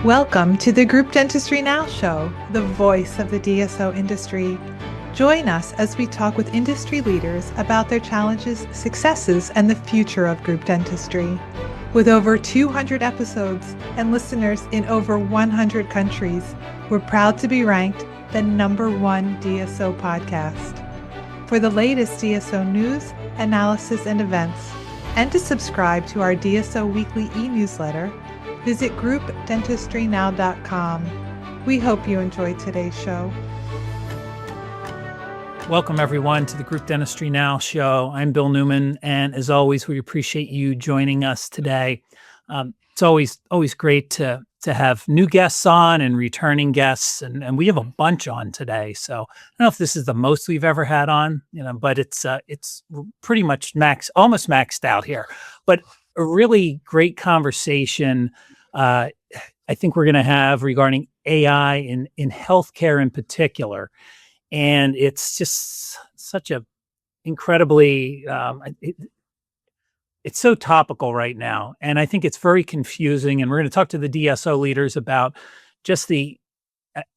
Welcome to the Group Dentistry Now show, the voice of the DSO industry. Join us as we talk with industry leaders about their challenges, successes, and the future of group dentistry. With over 200 episodes and listeners in over 100 countries, we're proud to be ranked the #1 DSO podcast. For the latest DSO news, analysis, and events, and to subscribe to our DSO weekly e-newsletter, visit groupdentistrynow.com. We hope you enjoyed today's show. Welcome, everyone, to the Group Dentistry Now show. I'm Bill Newman, and as always, we appreciate you joining us today. It's always great to have new guests on and returning guests, and we have a bunch on today. So I don't know if this is the most we've ever had on, but it's pretty much almost maxed out here. But a really great conversation I think we're going to have regarding AI in healthcare in particular. And it's just such a incredibly, it's so topical right now. And I think it's very confusing. And we're going to talk to the DSO leaders about just the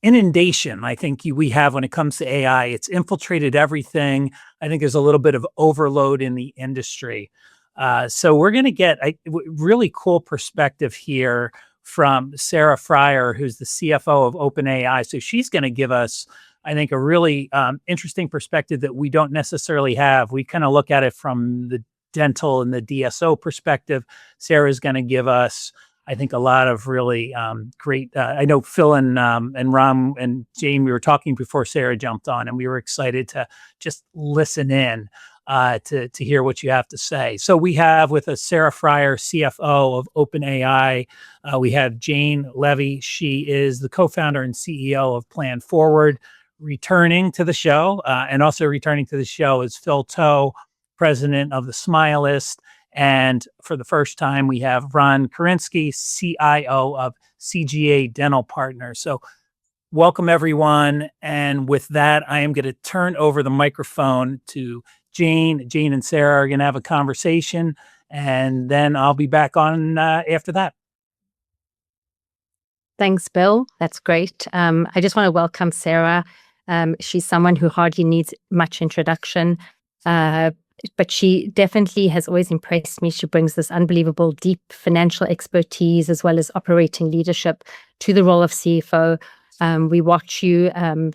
inundation I think we have when it comes to AI. It's infiltrated everything. I think there's a little bit of overload in the industry. So we're going to get a really cool perspective here from Sarah Friar, who's the CFO of OpenAI. So she's going to give us, I think, a really interesting perspective that we don't necessarily have. We kind of look at it from the dental and the DSO perspective. Sarah's going to give us, I think, a lot of really great. I know Phil and Ron and Jane, we were talking before Sarah jumped on, and we were excited to just listen in to hear what you have to say. So we have with us Sarah Friar, CFO of OpenAI. We have Jane Levy. She is the co-founder and CEO of PlanForward. Returning to the show, and also returning to the show is Phil Toh, president of the Smilist. And for the first time, we have Ron Kerensky, CIO of CGA Dental Partners. So welcome, everyone. And with that, I am going to turn over the microphone to Jane. Jane and Sarah are going to have a conversation, and then I'll be back on after that. Thanks, Bill. That's great. I just want to welcome Sarah. She's someone who hardly needs much introduction, but she definitely has always impressed me. She brings this unbelievable deep financial expertise as well as operating leadership to the role of CFO. We watch you.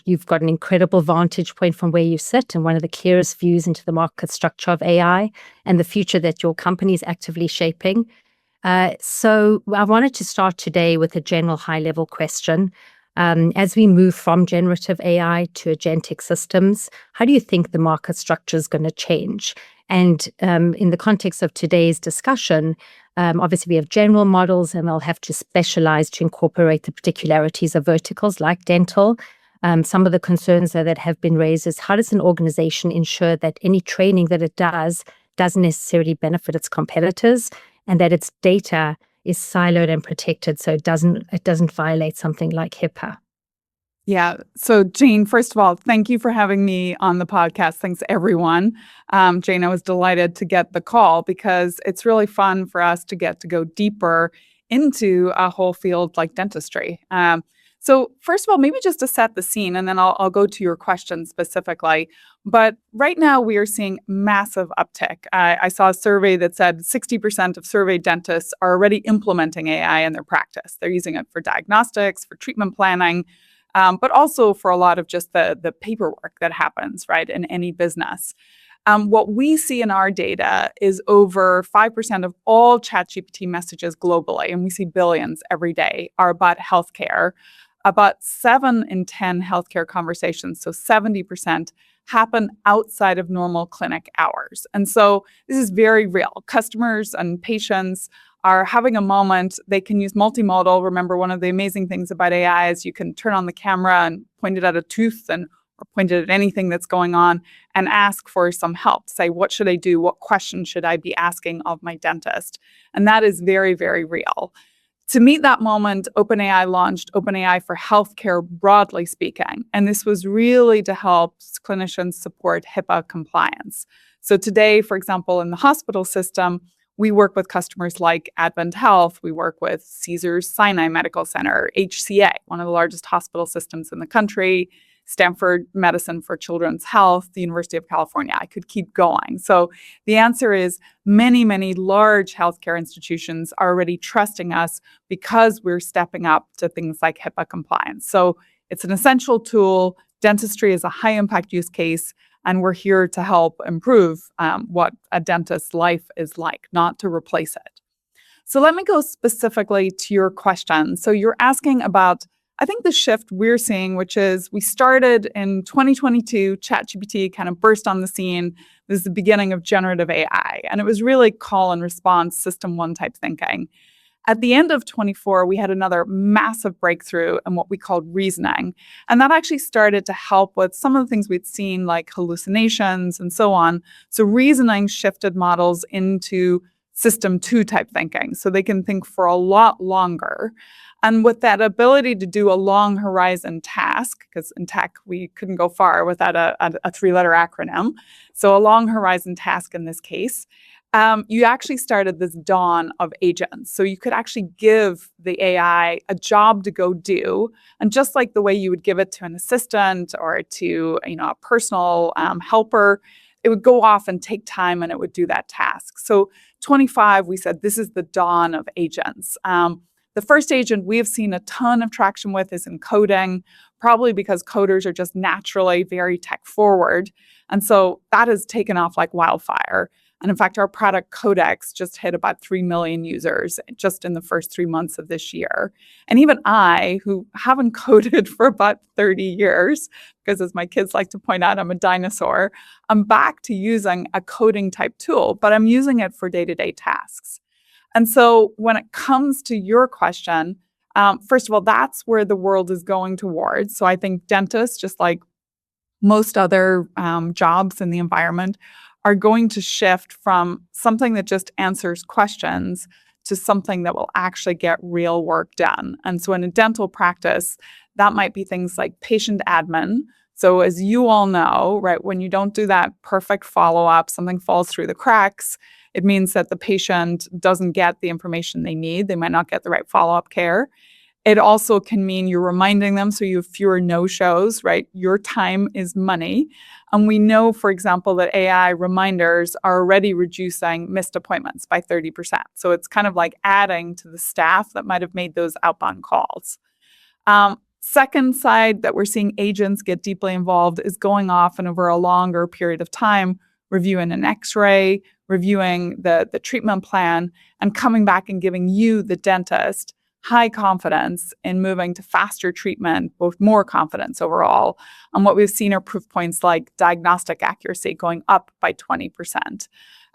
You've got an incredible vantage point from where you sit and one of the clearest views into the market structure of AI and the future that your company is actively shaping. So I wanted to start today with a general high-level question. As we move from generative AI to agentic systems, how do you think the market structure is going to change? And in the context of today's discussion, obviously we have general models and they'll have to specialize to incorporate the particularities of verticals like dental. Some of the concerns that have been raised is how does an organization ensure that any training that it doesn't necessarily benefit its competitors and that its data is siloed and protected so it doesn't violate something like HIPAA. Yeah. So Jane, first of all, thank you for having me on the podcast. Thanks, everyone. Jane, I was delighted to get the call because it's really fun for us to get to go deeper into a whole field like dentistry. So first of all, maybe just to set the scene, and then I'll go to your question specifically. But right now, we are seeing massive uptick. I saw a survey that said 60% of surveyed dentists are already implementing AI in their practice. They're using it for diagnostics, for treatment planning, but also for a lot of just the paperwork that happens, right, in any business. What we see in our data is over 5% of all ChatGPT messages globally, and we see billions every day, are about healthcare. About 7 in 10 healthcare conversations, so 70%, happen outside of normal clinic hours. And so this is very real. Customers and patients are having a moment. They can use multimodal. Remember, one of the amazing things about AI is you can turn on the camera and point it at a tooth or point it at anything that's going on and ask for some help. Say, what should I do? What question should I be asking of my dentist? And that is very, very real. To meet that moment, OpenAI launched OpenAI for healthcare, broadly speaking. And this was really to help clinicians support HIPAA compliance. So today, for example, in the hospital system, we work with customers like Advent Health. We work with Cedars-Sinai Medical Center, HCA, one of the largest hospital systems in the country, Stanford Medicine for Children's Health, the University of California. I could keep going. So the answer is many, many large healthcare institutions are already trusting us because we're stepping up to things like HIPAA compliance. So it's an essential tool. Dentistry is a high impact use case, and we're here to help improve what a dentist's life is like, not to replace it. So let me go specifically to your question. So you're asking about, I think, the shift we're seeing, which is we started in 2022, ChatGPT kind of burst on the scene. This is the beginning of generative AI, and it was really call and response, system one type thinking. At the end of 24, we had another massive breakthrough in what we called reasoning. And that actually started to help with some of the things we'd seen, like hallucinations and so on. So reasoning shifted models into system two type thinking, so they can think for a lot longer. And with that ability to do a long horizon task, because in tech, we couldn't go far without a three-letter acronym. So a long horizon task in this case, you actually started this dawn of agents. So you could actually give the AI a job to go do. And just like the way you would give it to an assistant or to a personal helper, it would go off and take time and it would do that task. So 25, we said this is the dawn of agents. The first agent we have seen a ton of traction with is in coding, probably because coders are just naturally very tech forward. And so that has taken off like wildfire. And in fact, our product Codex just hit about 3 million users just in the first 3 months of this year. And even I, who haven't coded for about 30 years, because as my kids like to point out, I'm a dinosaur, I'm back to using a coding type tool, but I'm using it for day-to-day tasks. And so when it comes to your question, first of all, that's where the world is going towards. So I think dentists, just like most other jobs in the environment, are going to shift from something that just answers questions to something that will actually get real work done. And so in a dental practice, that might be things like patient admin. So as you all know, right, when you don't do that perfect follow-up, something falls through the cracks, it means that the patient doesn't get the information they need. They might not get the right follow-up care. It also can mean you're reminding them, so you have fewer no-shows, right? Your time is money. And we know, for example, that AI reminders are already reducing missed appointments by 30%. So it's kind of like adding to the staff that might have made those outbound calls. Second side that we're seeing agents get deeply involved is going off and over a longer period of time, reviewing an X-ray, reviewing the treatment plan, and coming back and giving you, the dentist, high confidence in moving to faster treatment, both more confidence overall. And what we've seen are proof points like diagnostic accuracy going up by 20%.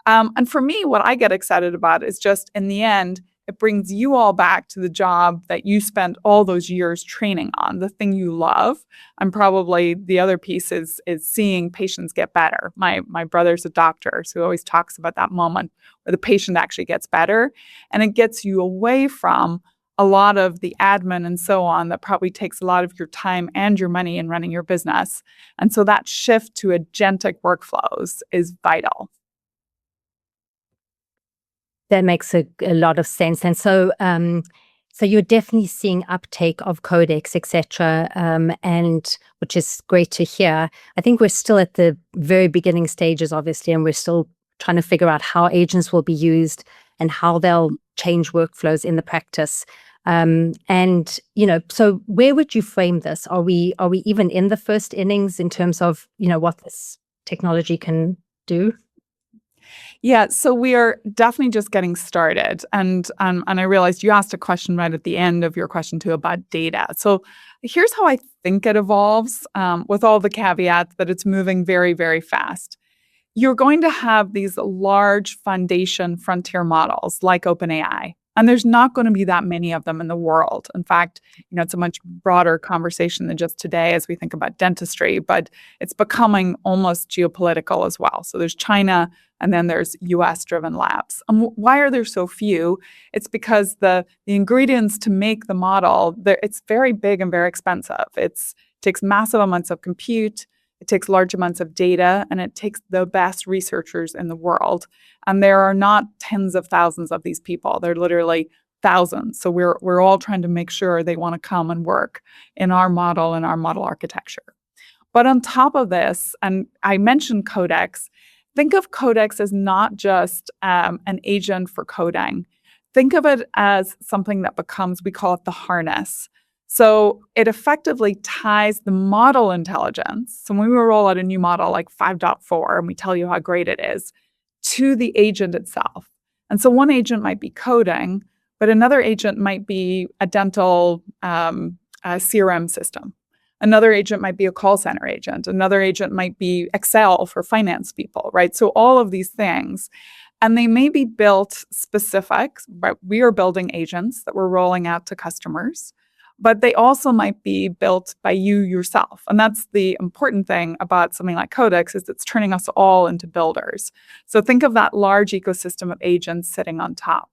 And for me, what I get excited about is just in the end, it brings you all back to the job that you spent all those years training on, the thing you love. And probably the other piece is seeing patients get better. My brother's a doctor, so he always talks about that moment where the patient actually gets better. And it gets you away from a lot of the admin and so on that probably takes a lot of your time and your money in running your business. And so that shift to agentic workflows is vital. That makes a lot of sense. And so so you're definitely seeing uptake of Codex, etc., and which is great to hear. I think we're still at the very beginning stages, obviously, and we're still trying to figure out how agents will be used and how they'll change workflows in the practice. And so where would you frame this? Are we even in the first innings in terms of what this technology can do? Yeah, so we are definitely just getting started. And I realized you asked a question right at the end of your question too about data. So here's how I think it evolves, with all the caveats that it's moving very, very fast. You're going to have these large foundation frontier models like OpenAI. And there's not going to be that many of them in the world. In fact, it's a much broader conversation than just today as we think about dentistry, but it's becoming almost geopolitical as well. So there's China, and then there's US-driven labs. And why are there so few? It's because the ingredients to make the model, it's very big and very expensive. It takes massive amounts of compute. It takes large amounts of data, and it takes the best researchers in the world. And there are not tens of thousands of these people. They're literally thousands. So we're all trying to make sure they want to come and work in our model and our model architecture. But on top of this, and I mentioned Codex, think of Codex as not just an agent for coding. Think of it as something that becomes, we call it the harness. So it effectively ties the model intelligence. So when we roll out a new model like 5.4 and we tell you how great it is, to the agent itself. And so one agent might be coding, but another agent might be a dental CRM system. Another agent might be a call center agent. Another agent might be Excel for finance people, right? So all of these things. And they may be built specific, but we are building agents that we're rolling out to customers. But they also might be built by you yourself. And that's the important thing about something like Codex is it's turning us all into builders. So think of that large ecosystem of agents sitting on top.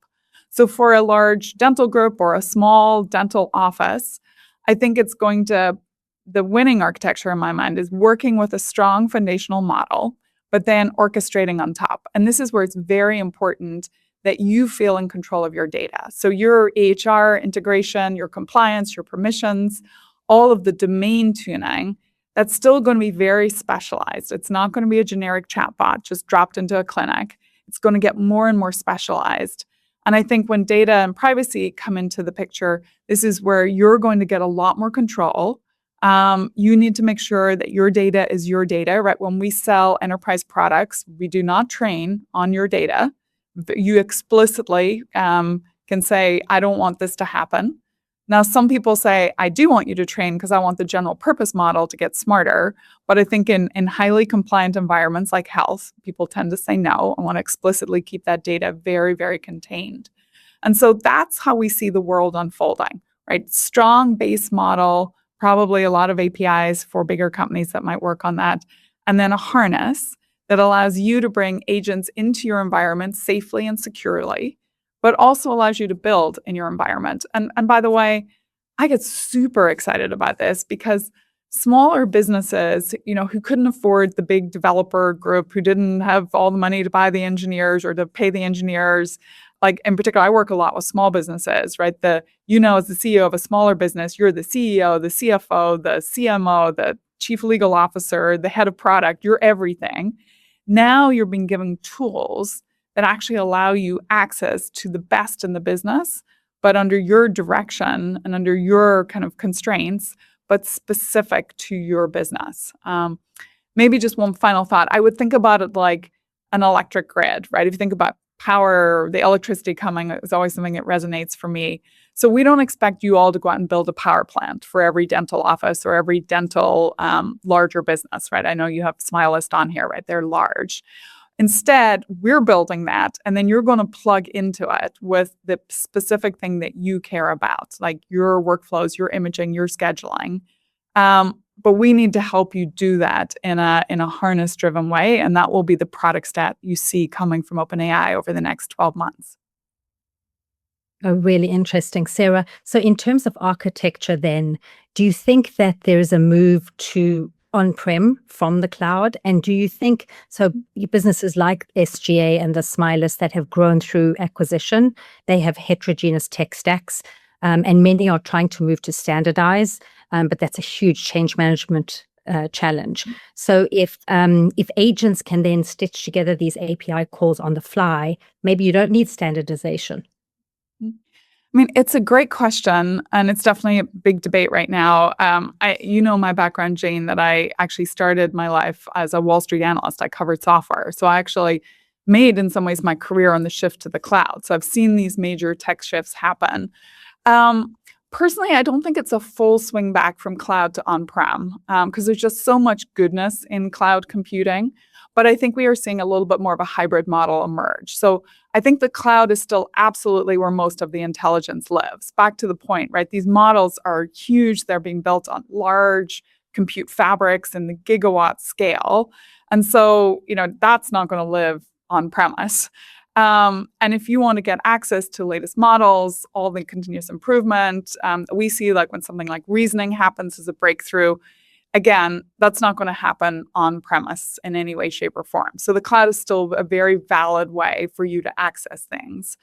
So for a large dental group or a small dental office, I think it's going to, the winning architecture in my mind is working with a strong foundational model, but then orchestrating on top. And this is where it's very important that you feel in control of your data. So your EHR integration, your compliance, your permissions, all of the domain tuning, that's still going to be very specialized. It's not going to be a generic chatbot just dropped into a clinic. It's going to get more and more specialized. And I think when data and privacy come into the picture, this is where you're going to get a lot more control. You need to make sure that your data is your data, right? When we sell enterprise products, we do not train on your data. You explicitly can say, I don't want this to happen. Now, some people say, I do want you to train because I want the general purpose model to get smarter. But I think in highly compliant environments like health, people tend to say no and want to explicitly keep that data very, very contained. And so that's how we see the world unfolding, right? Strong base model, probably a lot of APIs for bigger companies that might work on that, and then a harness that allows you to bring agents into your environment safely and securely, but also allows you to build in your environment. And by the way, I get super excited about this because smaller businesses, who couldn't afford the big developer group, who didn't have all the money to buy the engineers or to pay the engineers, like in particular, I work a lot with small businesses, right? As the CEO of a smaller business, you're the CEO, the CFO, the CMO, the chief legal officer, the head of product, you're everything. Now you're being given tools that actually allow you access to the best in the business, but under your direction and under your kind of constraints, but specific to your business. Maybe just one final thought. I would think about it like an electric grid, right? If you think about power, the electricity coming is always something that resonates for me. So we don't expect you all to go out and build a power plant for every dental office or every dental larger business, right? I know you have Smilist on here, right? They're large. Instead, we're building that, and then you're going to plug into it with the specific thing that you care about, like your workflows, your imaging, your scheduling. But we need to help you do that in a harness-driven way, and that will be the product stat you see coming from OpenAI over the next 12 months. Oh, really interesting, Sarah. So in terms of architecture then, do you think that there's a move to on-prem from the cloud? And do you think, so businesses like SGA and the Smilist that have grown through acquisition, they have heterogeneous tech stacks, and many are trying to move to standardize, but that's a huge change management challenge. So if agents can then stitch together these API calls on the fly, maybe you don't need standardization. I mean, it's a great question, and it's definitely a big debate right now. My background, Jane, that I actually started my life as a Wall Street analyst. I covered software. So I actually made, in some ways, my career on the shift to the cloud. So I've seen these major tech shifts happen. Personally, I don't think it's a full swing back from cloud to on-prem because there's just so much goodness in cloud computing. But I think we are seeing a little bit more of a hybrid model emerge. So I think the cloud is still absolutely where most of the intelligence lives. Back to the point, right? These models are huge. They're being built on large compute fabrics in the gigawatt scale. And so, that's not going to live on premise. And if you want to get access to latest models, all the continuous improvement, we see like when something like reasoning happens as a breakthrough, again, that's not going to happen on premise in any way, shape, or form. So the cloud is still a very valid way for you to access things.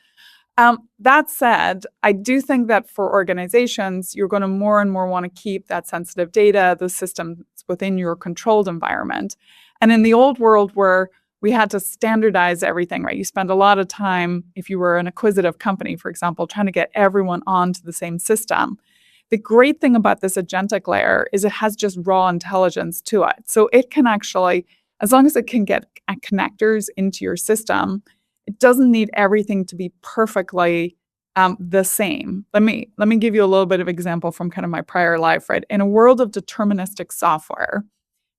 That said, I do think that for organizations, you're going to more and more want to keep that sensitive data, the systems within your controlled environment. And in the old world where we had to standardize everything, right? You spend a lot of time, if you were an acquisitive company, for example, trying to get everyone onto the same system. The great thing about this agentic layer is it has just raw intelligence to it. So it can actually, as long as it can get connectors into your system, it doesn't need everything to be perfectly the same. Let me give you a little bit of example from kind of my prior life, right? In a world of deterministic software,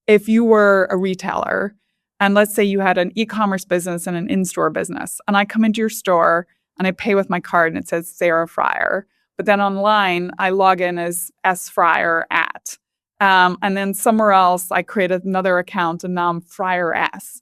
if you were a retailer, and let's say you had an e-commerce business and an in-store business, and I come into your store and I pay with my card and it says Sarah Friar, but then online I log in as sfriar at, and then somewhere else I create another account and now I'm Friar S.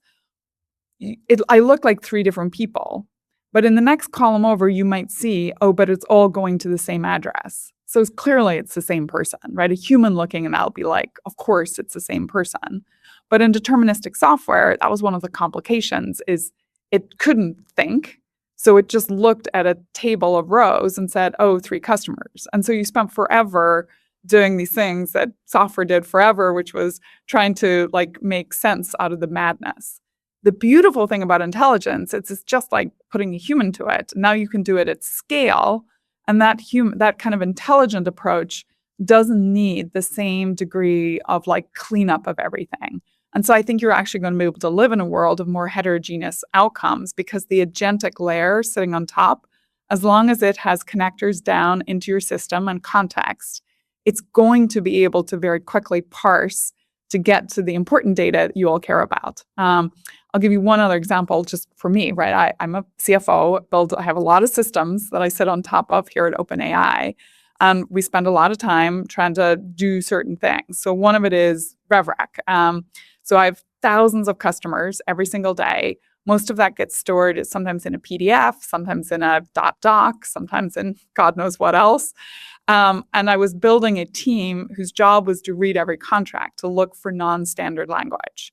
I look like three different people, but in the next column over, you might see, oh, but it's all going to the same address. So clearly it's the same person, right? A human looking and that'll be like, of course it's the same person. But in deterministic software, that was one of the complications is it couldn't think. So it just looked at a table of rows and said, oh, 3 customers. And so you spent forever doing these things that software did forever, which was trying to like make sense out of the madness. The beautiful thing about intelligence, it's just like putting a human to it. Now you can do it at scale. And that kind of intelligent approach doesn't need the same degree of like cleanup of everything. And so I think you're actually going to be able to live in a world of more heterogeneous outcomes because the agentic layer sitting on top, as long as it has connectors down into your system and context, it's going to be able to very quickly parse to get to the important data you all care about. I'll give you one other example just for me, right? I'm a CFO, I have a lot of systems that I sit on top of here at OpenAI. And we spend a lot of time trying to do certain things. So one of it is RevRec. So I have thousands of customers every single day. Most of that gets stored sometimes in a PDF, sometimes in a .doc, sometimes in God knows what else. And I was building a team whose job was to read every contract, to look for non-standard language.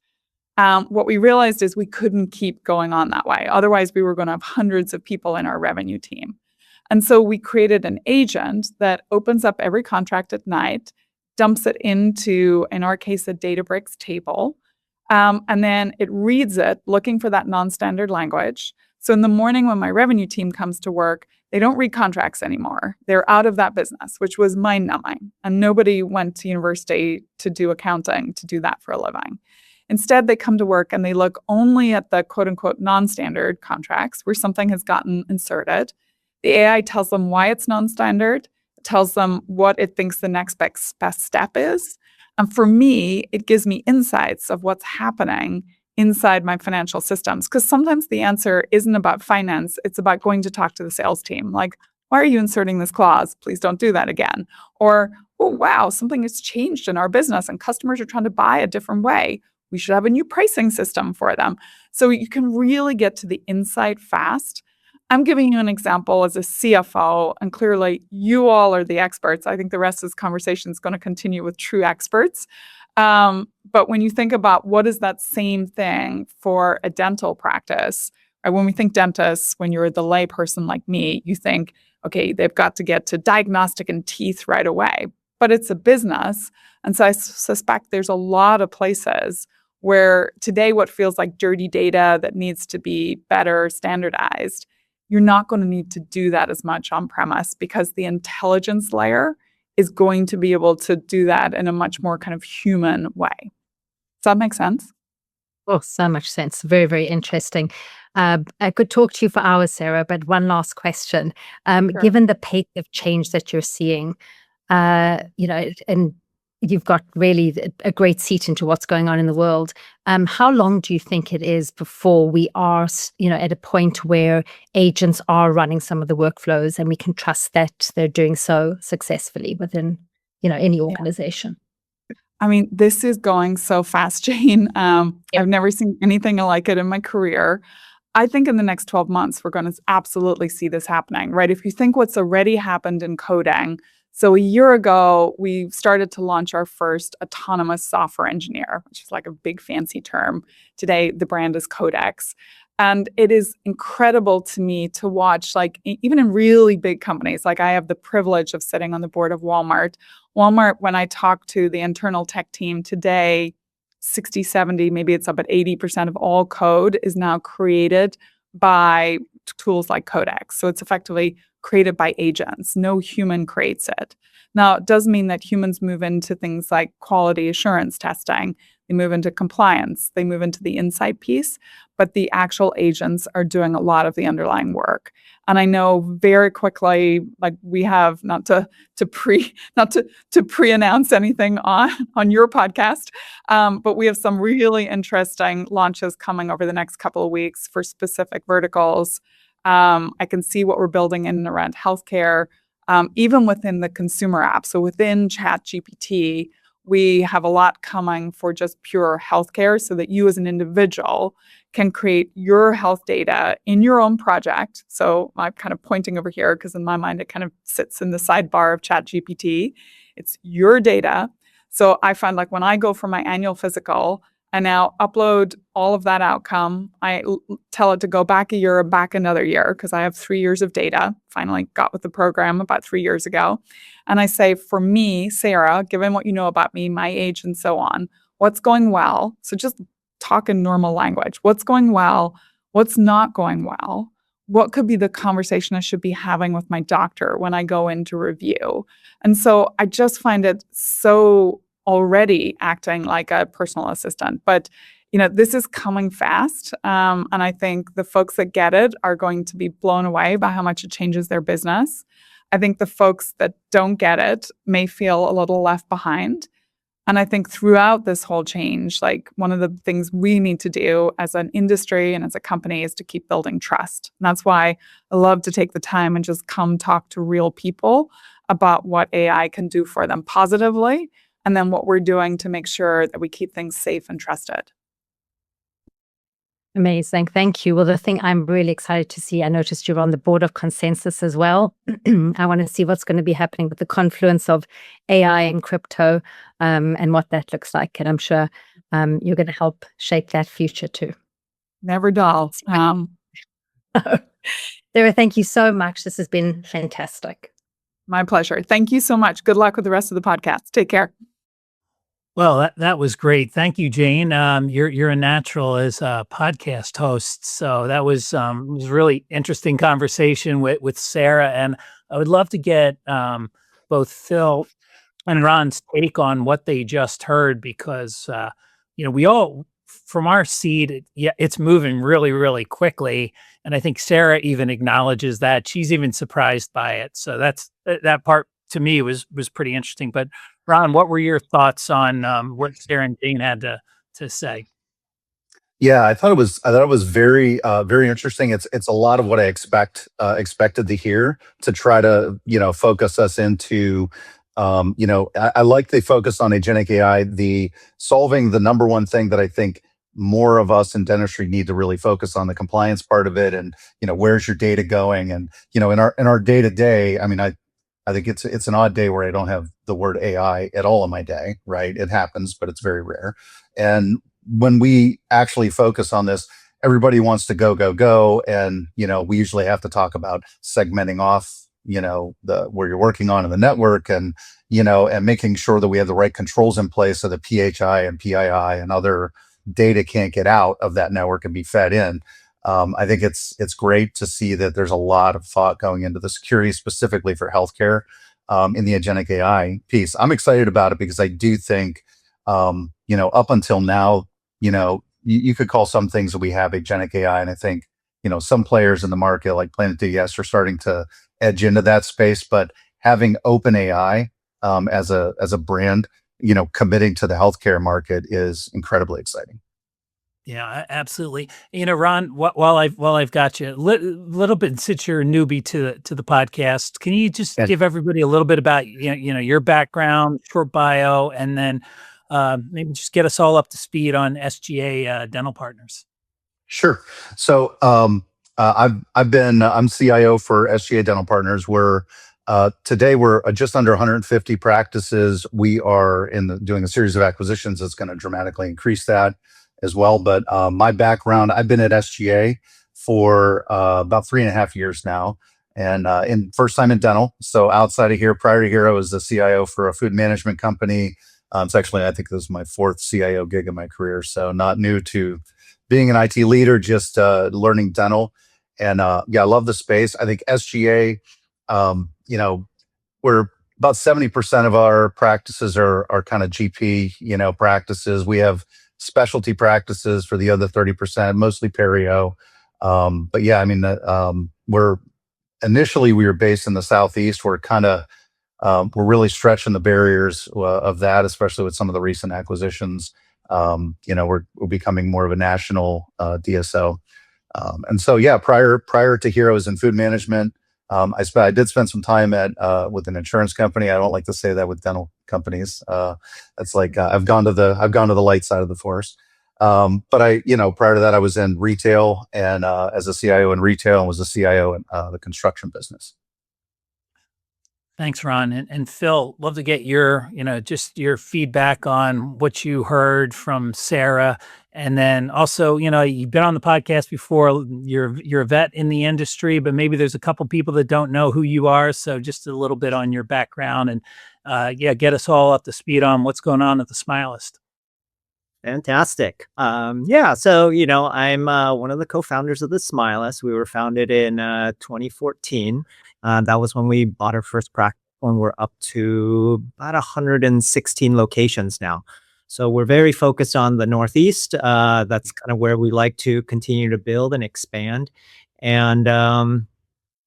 What we realized is we couldn't keep going on that way. Otherwise, we were going to have hundreds of people in our revenue team. And so we created an agent that opens up every contract at night, dumps it into, in our case, a Databricks table, and then it reads it, looking for that non-standard language. So in the morning when my revenue team comes to work, they don't read contracts anymore. They're out of that business, which was mind-numbing. And nobody went to university to do accounting, to do that for a living. Instead, they come to work and they look only at the quote-unquote non-standard contracts where something has gotten inserted. The AI tells them why it's non-standard, it tells them what it thinks the next best step is. And for me, it gives me insights of what's happening inside my financial systems. Because sometimes the answer isn't about finance, it's about going to talk to the sales team. Like, why are you inserting this clause? Please don't do that again. Or, oh, wow, something has changed in our business and customers are trying to buy a different way. We should have a new pricing system for them. So you can really get to the insight fast. I'm giving you an example as a CFO, and clearly you all are the experts. I think the rest of this conversation is going to continue with true experts. But when you think about what is that same thing for a dental practice, right? When we think dentists, when you're the lay person like me, you think, okay, they've got to get to diagnostic and teeth right away. But it's a business. And so I suspect there's a lot of places where today what feels like dirty data that needs to be better standardized, you're not going to need to do that as much on premise because the intelligence layer is going to be able to do that in a much more kind of human way. Does that make sense? Oh, so much sense. Very, very interesting. I could talk to you for hours, Sarah, but one last question. Sure. Given the pace of change that you're seeing, and you've got really a great seat into what's going on in the world. How long do you think it is before we are, at a point where agents are running some of the workflows and we can trust that they're doing so successfully within, any organization? I mean, this is going so fast, Jane. I've never seen anything like it in my career. I think in the next 12 months, we're going to absolutely see this happening, right? If you think what's already happened in coding, So a year ago, we started to launch our first autonomous software engineer, which is like a big fancy term. Today, the brand is Codex. And it is incredible to me to watch, like even in really big companies, like I have the privilege of sitting on the board of Walmart. Walmart, when I talk to the internal tech team today, 60, 70, maybe it's up at 80% of all code is now created by tools like Codex. So it's effectively created by agents. No human creates it. Now, it does mean that humans move into things like quality assurance testing. They move into compliance. They move into the insight piece. But the actual agents are doing a lot of the underlying work. And I know very quickly, like we have not to pre-announce anything on your podcast, but we have some really interesting launches coming over the next couple of weeks for specific verticals. I can see what we're building in and around healthcare, even within the consumer app. So within ChatGPT, we have a lot coming for just pure healthcare so that you as an individual can create your health data in your own project. So I'm kind of pointing over here because in my mind, it kind of sits in the sidebar of ChatGPT. It's your data. So I find like when I go for my annual physical, I now upload all of that outcome. I tell it to go back a year, back another year, because I have 3 years of data. Finally got with the program about 3 years ago. And I say, for me, Sarah, given what you know about me, my age, and so on, what's going well? So just talk in normal language. What's going well? What's not going well? What could be the conversation I should be having with my doctor when I go in to review? And so I just find it so already acting like a personal assistant. But this is coming fast. And I think the folks that get it are going to be blown away by how much it changes their business. I think the folks that don't get it may feel a little left behind. And I think throughout this whole change, like one of the things we need to do as an industry and as a company is to keep building trust. And that's why I love to take the time and just come talk to real people about what AI can do for them positively, and then what we're doing to make sure that we keep things safe and trusted. Amazing. Thank you. Well, the thing I'm really excited to see, I noticed you're on the board of Consensus as well. I want to see what's going to be happening with the confluence of AI and crypto and what that looks like. And I'm sure you're going to help shape that future too. Never dull. Sarah, thank you so much. This has been fantastic. My pleasure. Thank you so much. Good luck with the rest of the podcast. Take care. Well, that was great. Thank you, Jane. You're a natural as a podcast host, so that was a really interesting conversation with Sarah, and I would love to get both Phil and Ron's take on what they just heard because we all from our seat, it's moving really, really quickly, and I think Sarah even acknowledges that she's even surprised by it. So that part to me was pretty interesting, but. Ron, what were your thoughts on what Sarah and Jane had to say? Yeah, I thought it was very very interesting. It's a lot of what I expected to hear to try to focus us into I like the focus on agentic AI, the solving the number one thing that I think more of us in dentistry need to really focus on, the compliance part of it, and where's your data going, and in our day to day. I mean, I think it's an odd day where I don't have the word AI at all in my day, right? It happens, but it's very rare. And when we actually focus on this, everybody wants to go. And, we usually have to talk about segmenting off, where you're working on in the network and, and making sure that we have the right controls in place so that PHI and PII and other data can't get out of that network and be fed in. I think it's great to see that there's a lot of thought going into the security specifically for healthcare in the agentic AI piece. I'm excited about it because I do think, up until now, you could call some things that we have agentic AI, and I think some players in the market like Planet DES are starting to edge into that space. But having OpenAI as a brand, committing to the healthcare market is incredibly exciting. Yeah, absolutely. Ron, while I've got you, little bit, since you're a newbie to the podcast, can you just give everybody a little bit about your background, short bio, and then maybe just get us all up to speed on SGA Dental Partners? Sure. So I'm CIO for SGA Dental Partners. We're Today, we're just under 150 practices. We are doing a series of acquisitions that's going to dramatically increase that as well. But my background, I've been at SGA for about 3.5 years now, and first time in dental. So outside of here, prior to here, I was the CIO for a food management company. It's actually, I think this is my 4th CIO gig in my career. So not new to being an IT leader, just learning dental. And yeah, I love the space. I think SGA, we're about 70% of our practices are kind of GP, practices. We have specialty practices for the other 30%, mostly perio. But yeah, I mean, we were based in the Southeast. We're really stretching the barriers of that, especially with some of the recent acquisitions. We're becoming more of a national DSO. And so, yeah, prior to here, I was in food management. I did spend some time with an insurance company. I don't like to say that with dental companies. That's like I've gone to the light side of the force. But prior to that, I was in retail and as a CIO in retail, and was a CIO in the construction business. Thanks, Ron. And Phil, love to get your, just your feedback on what you heard from Sarah. And then also, you've been on the podcast before. You're a vet in the industry, but maybe there's a couple people that don't know who you are. So just a little bit on your background and get us all up to speed on what's going on at the Smilist. Fantastic. So, I'm one of the co-founders of the Smilist. We were founded in 2014. That was when we bought our first practice, when we're up to about 116 locations now. So we're very focused on the Northeast. That's kind of where we like to continue to build and expand. And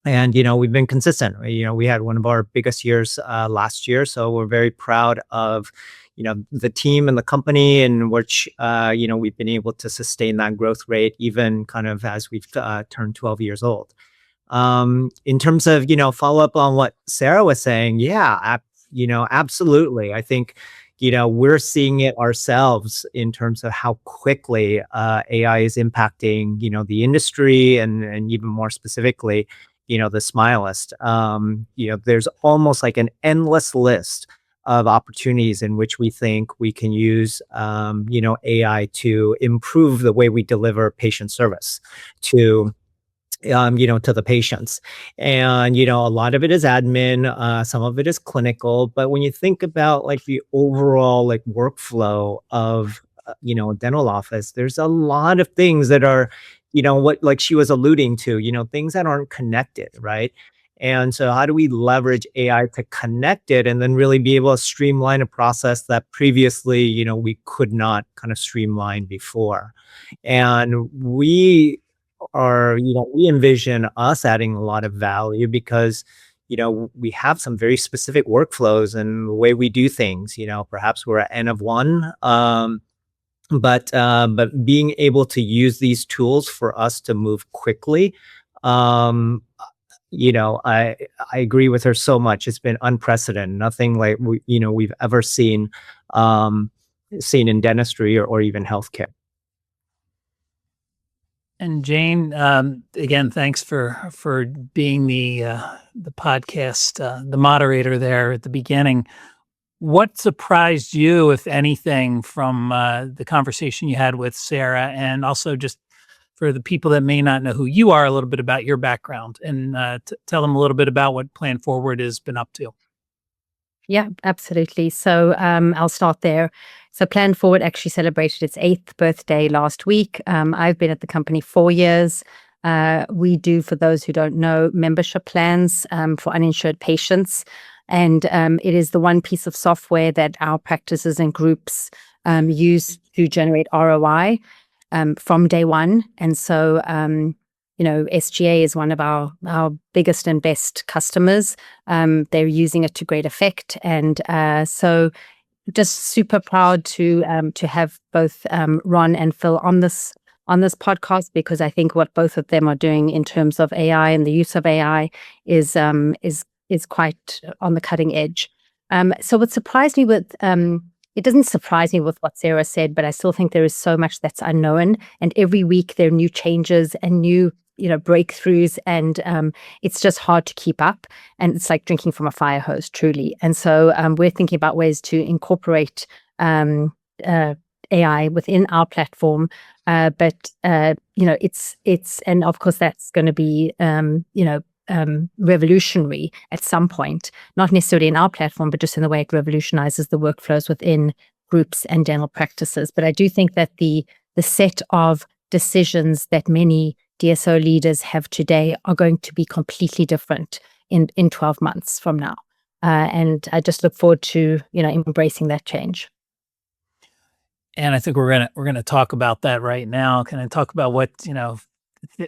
we've been consistent. We had one of our biggest years last year. So we're very proud of the team and the company in which, we've been able to sustain that growth rate, even kind of as we've turned 12 years old. In terms of, follow up on what Sarah was saying, absolutely. I think, we're seeing it ourselves in terms of how quickly AI is impacting, the industry and even more specifically, the Smilist. There's almost like an endless list of opportunities in which we think we can use, AI to improve the way we deliver patient service to the patients. And, a lot of it is admin, some of it is clinical, but when you think about like the overall like workflow of, a dental office, there's a lot of things that are, what like she was alluding to, things that aren't connected, right? And so how do we leverage AI to connect it and then really be able to streamline a process that previously, we could not kind of streamline before? And we envision us adding a lot of value because, we have some very specific workflows and the way we do things, perhaps we're at N of one. But being able to use these tools for us to move quickly, I agree with her so much. It's been unprecedented. Nothing like we've ever seen in dentistry or even healthcare. And Jane, again, thanks for being the podcast, the moderator there at the beginning. What surprised you, if anything, from the conversation you had with Sarah, and also just for the people that may not know who you are, a little bit about your background, and tell them a little bit about what PlanForward has been up to. Yeah, absolutely. So I'll start there. So PlanForward actually celebrated its 8th birthday last week. I've been at the company 4 years. We do, for those who don't know, membership plans for uninsured patients. And it is the one piece of software that our practices and groups use to generate ROI from day one. And so, SGA is one of our biggest and best customers. They're using it to great effect. And so just super proud to have both Ron and Phil on this podcast, because I think what both of them are doing in terms of AI and the use of AI is quite on the cutting edge. So what surprised me with it doesn't surprise me with what Sarah said, but I still think there is so much that's unknown. And every week there are new changes and new breakthroughs, and it's just hard to keep up. And it's like drinking from a fire hose, truly. And so we're thinking about ways to incorporate AI within our platform. But it's and of course that's going to be revolutionary at some point, not necessarily in our platform, but just in the way it revolutionizes the workflows within groups and dental practices. But I do think that the set of decisions that many DSO leaders have today are going to be completely different in 12 months from now. And I just look forward to, embracing that change. And I think we're gonna talk about that right now. Can I talk about what,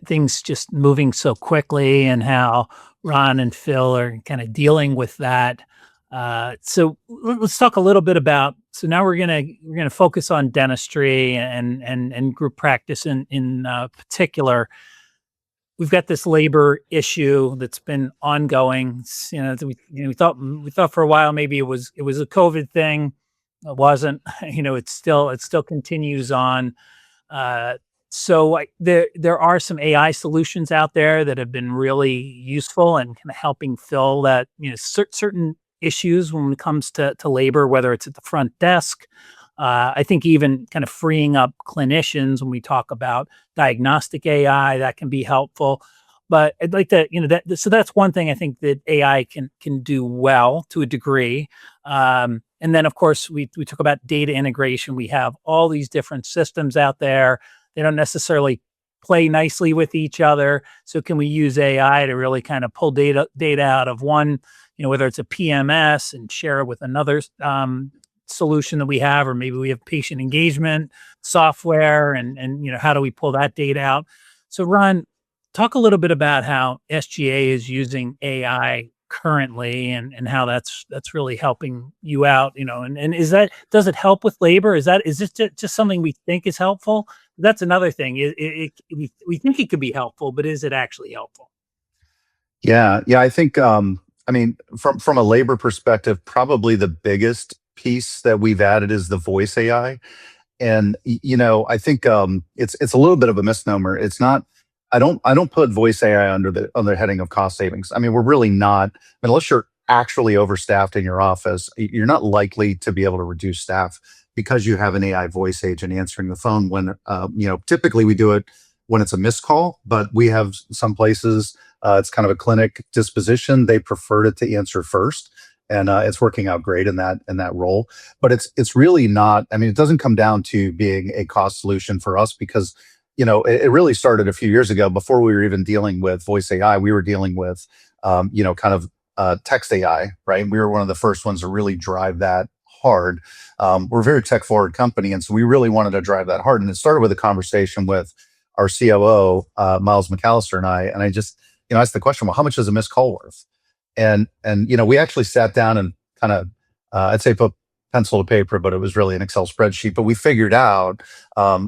things just moving so quickly and how Ron and Phil are kind of dealing with that. So let's talk a little bit about. So now we're gonna focus on dentistry and group practice in particular. We've got this labor issue that's been ongoing. We thought for a while maybe it was a COVID thing. It wasn't. It still continues on. So there are some AI solutions out there that have been really useful and kind of helping fill that, certain issues when it comes to labor, whether it's at the front desk. I think even kind of freeing up clinicians when we talk about diagnostic AI, that can be helpful. But I'd like to, so that's one thing I think that AI can do well to a degree. And then, of course, we talk about data integration. We have all these different systems out there. They don't necessarily play nicely with each other. So can we use AI to really kind of pull data out of one, whether it's a PMS and share it with another solution that we have, or maybe we have patient engagement software and how do we pull that data out? So Ron, talk a little bit about how SGA is using AI currently and how that's really helping you out, and does it help with labor? Is this just something we think is helpful? That's another thing. We think it could be helpful, but is it actually helpful? Yeah. I think from a labor perspective, probably the biggest piece that we've added is the voice AI. And I think it's a little bit of a misnomer. It's not. I don't put voice AI under the heading of cost savings. We're really not. Unless you're actually overstaffed in your office, you're not likely to be able to reduce staff because you have an AI voice agent answering the phone when typically we do it when it's a missed call, but we have some places it's kind of a clinic disposition. They prefer it to answer first. And it's working out great in that role, but it's really not. It doesn't come down to being a cost solution for us because it really started a few years ago. Before we were even dealing with voice AI, we were dealing with text AI, right? We were one of the first ones to really drive that hard. We're a very tech forward company, and so we really wanted to drive that hard. And it started with a conversation with our COO, Miles McAllister, and I just asked the question, well, how much is a missed call worth? And we actually sat down and kind of I'd say put pencil to paper, but it was really an Excel spreadsheet. But we figured out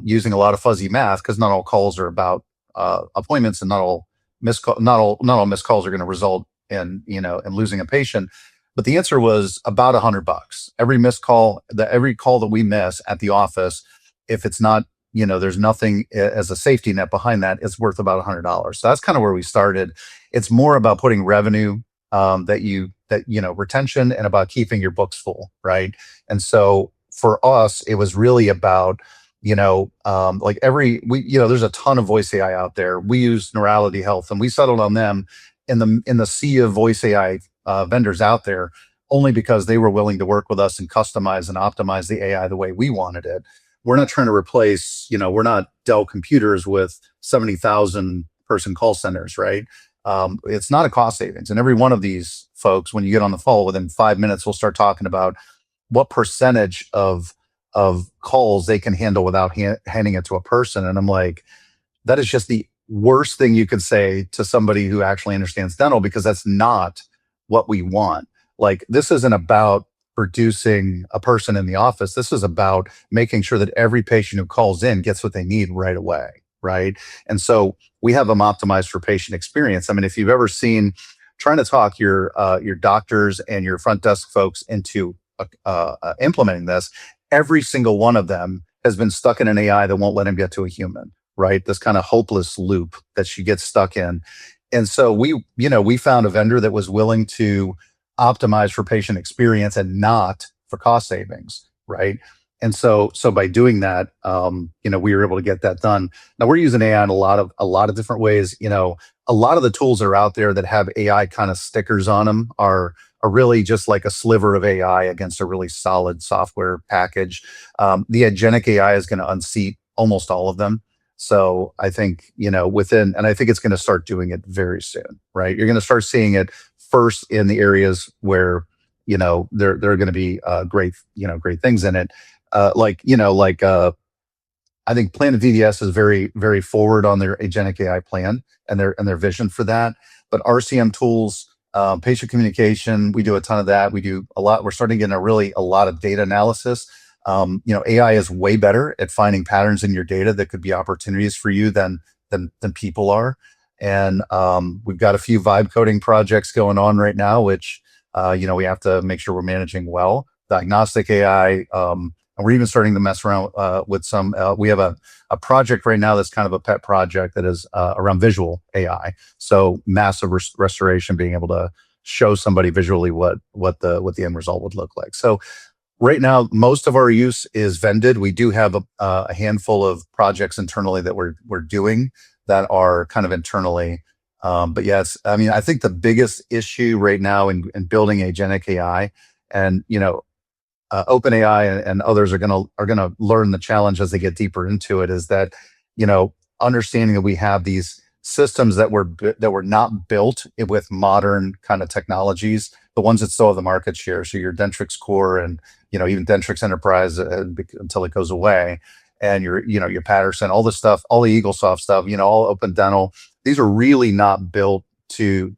using a lot of fuzzy math, because not all calls are about appointments, and not all missed calls are going to result in in losing a patient. But the answer was about $100. Every missed call, every call that we miss at the office, if it's not there's nothing as a safety net behind that, it's worth about $100. So that's kind of where we started. It's more about putting revenue retention and about keeping your books full, right? And so for us, it was really about there's a ton of voice AI out there. We use Neurality Health, and we settled on them in the sea of voice AI vendors out there only because they were willing to work with us and customize and optimize the AI the way we wanted it. We're not trying to replace, we're not Dell computers with 70,000 person call centers, right? It's not a cost savings. And every one of these folks, when you get on the phone, within 5 minutes, we'll start talking about what percentage of calls they can handle without handing it to a person. And I'm like, that is just the worst thing you could say to somebody who actually understands dental, because that's not what we want. Like, this isn't about producing a person in the office. This is about making sure that every patient who calls in gets what they need right away, right? And so we have them optimized for patient experience. If you've ever seen, trying to talk your doctors and your front desk folks into implementing this, every single one of them has been stuck in an AI that won't let him get to a human, right? This kind of hopeless loop that she gets stuck in. And so we found a vendor that was willing to optimize for patient experience and not for cost savings, right? And so by doing that, we were able to get that done. Now we're using AI in a lot of different ways. A lot of the tools that are out there that have AI kind of stickers on them are really just like a sliver of AI against a really solid software package. The agentic AI is going to unseat almost all of them. So I think, and I think it's going to start doing it very soon, right? You're going to start seeing it first in the areas where, there are going to be great things in it. I think Planet VDS is very, very forward on their agentic AI plan and their vision for that. But RCM tools, patient communication, we do a ton of that. We do a lot. We're starting to get a lot of data analysis. AI is way better at finding patterns in your data that could be opportunities for you than people are. And we've got a few vibe coding projects going on right now, which we have to make sure we're managing well. Diagnostic AI, and we're even starting to mess around with some. We have a project right now that's kind of a pet project that is around visual AI. So massive restoration, being able to show somebody visually what the end result would look like. So right now, most of our use is vended. We do have a handful of projects internally that we're doing that are kind of internally. But yes, I think the biggest issue right now in building agentic AI, and OpenAI and others are gonna learn the challenge as they get deeper into it, is that understanding that we have these systems that were not built with modern kind of technologies, the ones that still have the market share. So your Dentrix Core and even Dentrix Enterprise until it goes away, and your Patterson, all this stuff, all the EagleSoft stuff, all Open Dental. These are really not built to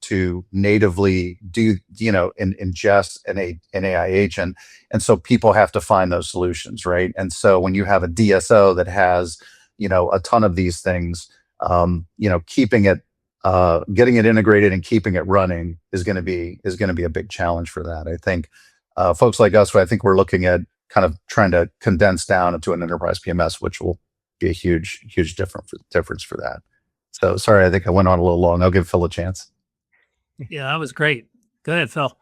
natively do ingest an AI agent, and so people have to find those solutions, right? And so when you have a DSO that has a ton of these things, keeping it getting it integrated and keeping it running is going to be a big challenge for that. I think folks like us, I think we're looking at kind of trying to condense down into an enterprise PMS, which will be a huge difference for that. So sorry, I think I went on a little long. I'll give Phil a chance. Yeah, that was great. Go ahead, Phil.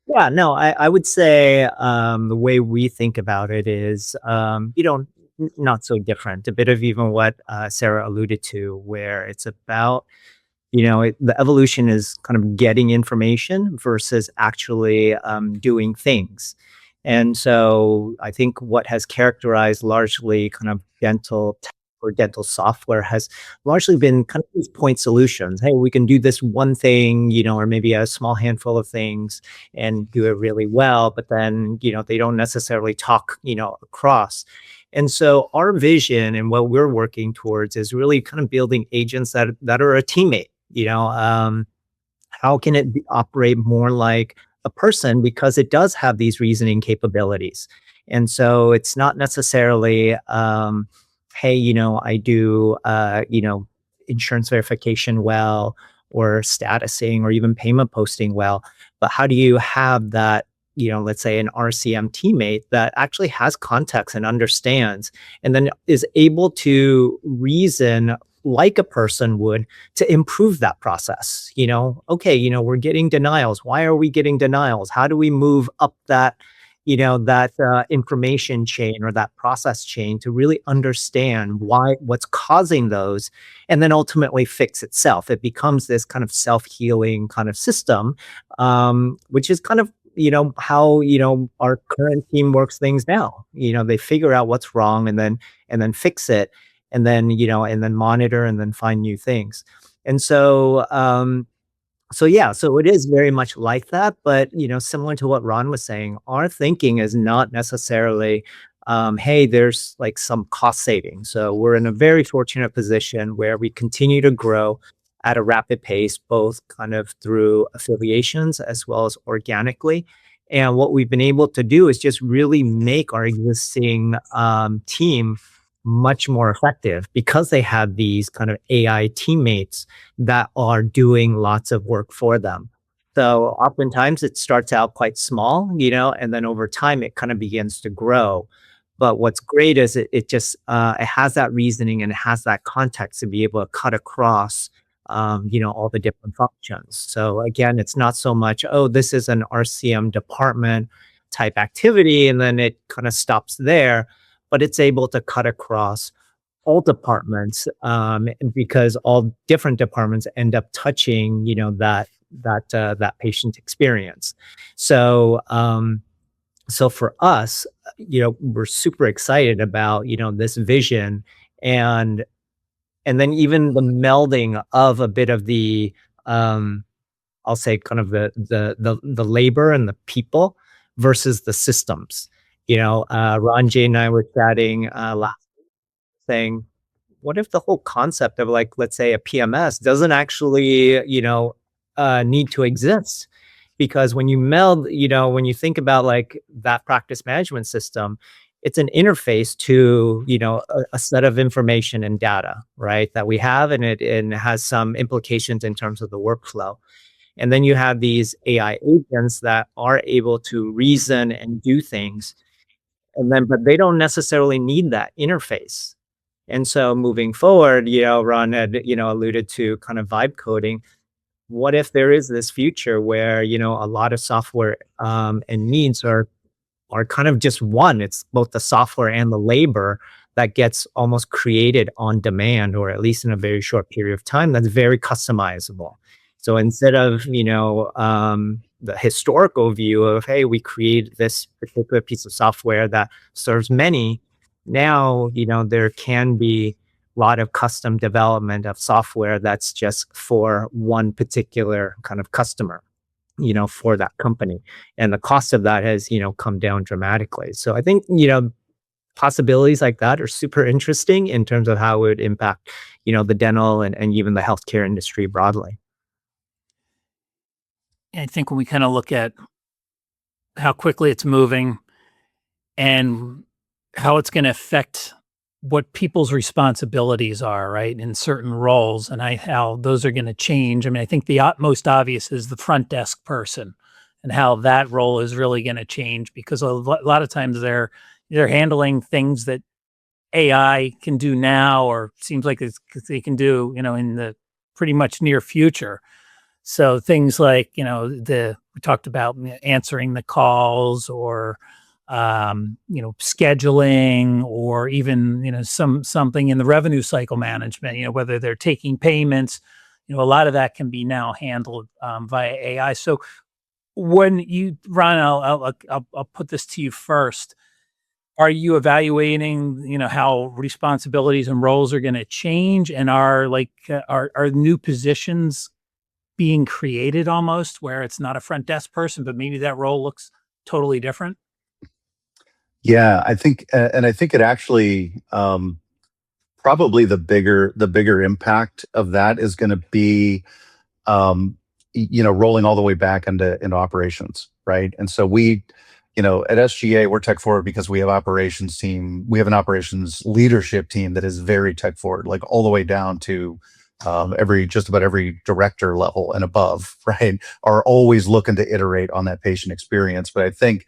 Yeah, no, I would say the way we think about it is, not so different. A bit of even what Sarah alluded to, where it's about, the evolution is kind of getting information versus actually doing things. And so I think what has characterized largely kind of dental tech or dental software has largely been kind of these point solutions. Hey, we can do this one thing, or maybe a small handful of things and do it really well, but then, they don't necessarily talk, across. And so our vision and what we're working towards is really kind of building agents that are a teammate. How can it operate more like a person, because it does have these reasoning capabilities. And so it's not necessarily, hey, I do, insurance verification well, or statusing, or even payment posting well, but how do you have that, let's say an RCM teammate that actually has context and understands, and then is able to reason like a person would to improve that process. Okay, we're getting denials. Why are we getting denials? How do we move up that, that information chain or that process chain to really understand what's causing those, and then ultimately fix itself? It becomes this kind of self-healing kind of system, which is kind of how our current team works things now. They figure out what's wrong and then fix it, and then and then monitor and then find new things. And so so it is very much like that. But similar to what Ron was saying, our thinking is not necessarily hey, there's like some cost saving. So we're in a very fortunate position where we continue to grow at a rapid pace, both kind of through affiliations as well as organically. And what we've been able to do is just really make our existing team much more effective, because they have these kind of AI teammates that are doing lots of work for them. So oftentimes it starts out quite small, and then over time it kind of begins to grow. But what's great is it just it has that reasoning and it has that context to be able to cut across all the different functions. So again, it's not so much, oh, this is an RCM department type activity, and then it kind of stops there, but it's able to cut across all departments, because all different departments end up touching, that patient experience. So, so for us, we're super excited about, this vision, and then even the melding of a bit of the, I'll say kind of the labor and the people versus the systems. Ron, Jane, and I were chatting last, saying, what if the whole concept of, like, let's say a PMS doesn't actually, need to exist? Because when you meld, when you think about like that practice management system, it's an interface to, a set of information and data, right, that we have, and it has some implications in terms of the workflow. And then you have these AI agents that are able to reason and do things, but they don't necessarily need that interface. And so moving forward, Ron had, alluded to kind of vibe coding. What if there is this future where, a lot of software and needs are kind of just one? It's both the software and the labor that gets almost created on demand, or at least in a very short period of time, that's very customizable. So instead of, the historical view of, hey, we create this particular piece of software that serves many, now, there can be a lot of custom development of software that's just for one particular kind of customer, for that company. And the cost of that has, come down dramatically. So I think, possibilities like that are super interesting in terms of how it would impact, the dental and even the healthcare industry broadly. I think when we kind of look at how quickly it's moving and how it's going to affect what people's responsibilities are, right, in certain roles, and how those are going to change. I mean, I think the most obvious is the front desk person, and how that role is really going to change, because a lot of times they're handling things that AI can do now, or seems like they can do, in the pretty much near future. So things like, we talked about answering the calls, or scheduling, or even, something in the revenue cycle management, whether they're taking payments, a lot of that can be now handled via AI. So when Ron, I'll put this to you first. Are you evaluating, how responsibilities and roles are going to change, and are new positions being created almost, where it's not a front desk person, but maybe that role looks totally different? Yeah, I think, and I think it actually, probably the bigger impact of that is going to be, rolling all the way back into operations, right? And so we, at SGA, we're tech forward because we have operations team. We have an operations leadership team that is very tech forward, like all the way down to just about every director level and above, right? Are always looking to iterate on that patient experience. But I think,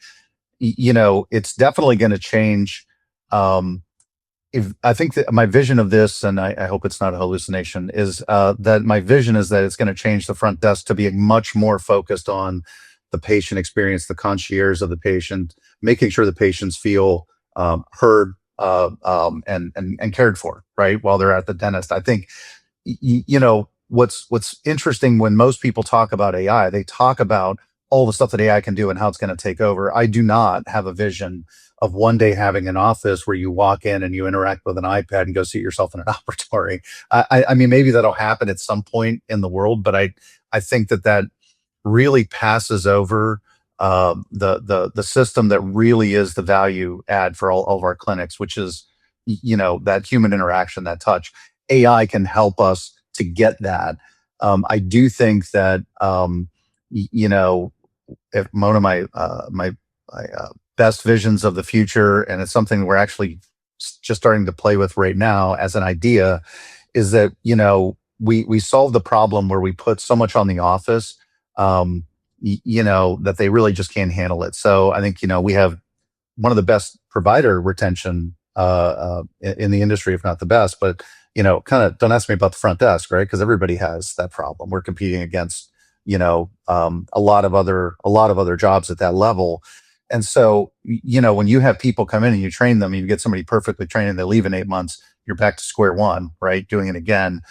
it's definitely going to change. I think that my vision of this, and I hope it's not a hallucination, is that my vision is that it's going to change the front desk to be much more focused on the patient experience, the concierge of the patient, making sure the patients feel heard and cared for, right, while they're at the dentist. I think, what's interesting, when most people talk about AI, they talk about all the stuff that AI can do and how it's going to take over. I do not have a vision of one day having an office where you walk in and you interact with an iPad and go see yourself in an operatory. I mean, maybe that'll happen at some point in the world, but I think that really passes over the system that really is the value add for all of our clinics, which is, that human interaction, that touch. AI can help us to get that. I do think that, if one of my best visions of the future, and it's something we're actually just starting to play with right now as an idea, is that, we solve the problem where we put so much on the office, that they really just can't handle it. So I think, we have one of the best provider retention in the industry, if not the best. But kind of don't ask me about the front desk, right? Because everybody has that problem. We're competing against a lot of other jobs at that level. And so when you have people come in and you train them, you get somebody perfectly trained and they leave in 8 months, you're back to square one, right? Doing it again.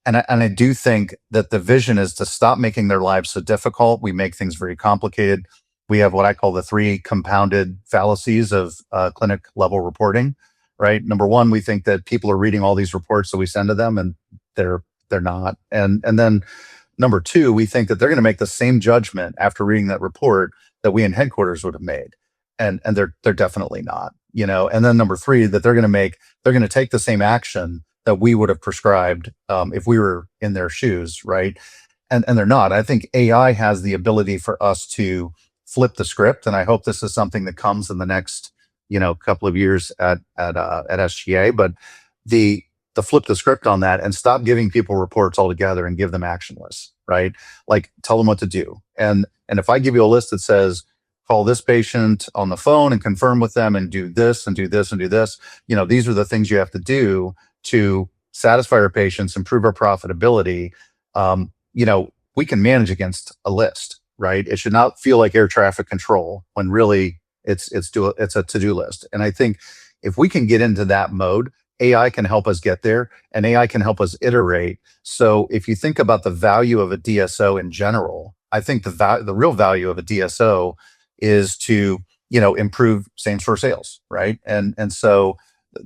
And I do think that the vision is to stop making their lives so difficult. We make things very complicated. We have what I call the 3 compounded fallacies of clinic level reporting, right? Number one, we think that people are reading all these reports that we send to them, and they're not. And then number 2, we think that they're going to make the same judgment after reading that report that we in headquarters would have made, and they're definitely not. And then number 3, that they're going to take the same action that we would have prescribed if we were in their shoes, right? And they're not. I think AI has the ability for us to flip the script, and I hope this is something that comes in the next couple of years at SGA. But the flip the script on that and stop giving people reports altogether and give them action lists, right? Like, tell them what to do. And if I give you a list that says, call this patient on the phone and confirm with them and do this and do this and do this, these are the things you have to do to satisfy our patients, improve our profitability. We can manage against a list, right? It should not feel like air traffic control when really it's a to-do list. And I think if we can get into that mode, AI can help us get there, and AI can help us iterate. So if you think about the value of a DSO in general, I think the real value of a DSO is to improve same store sales, right? And so,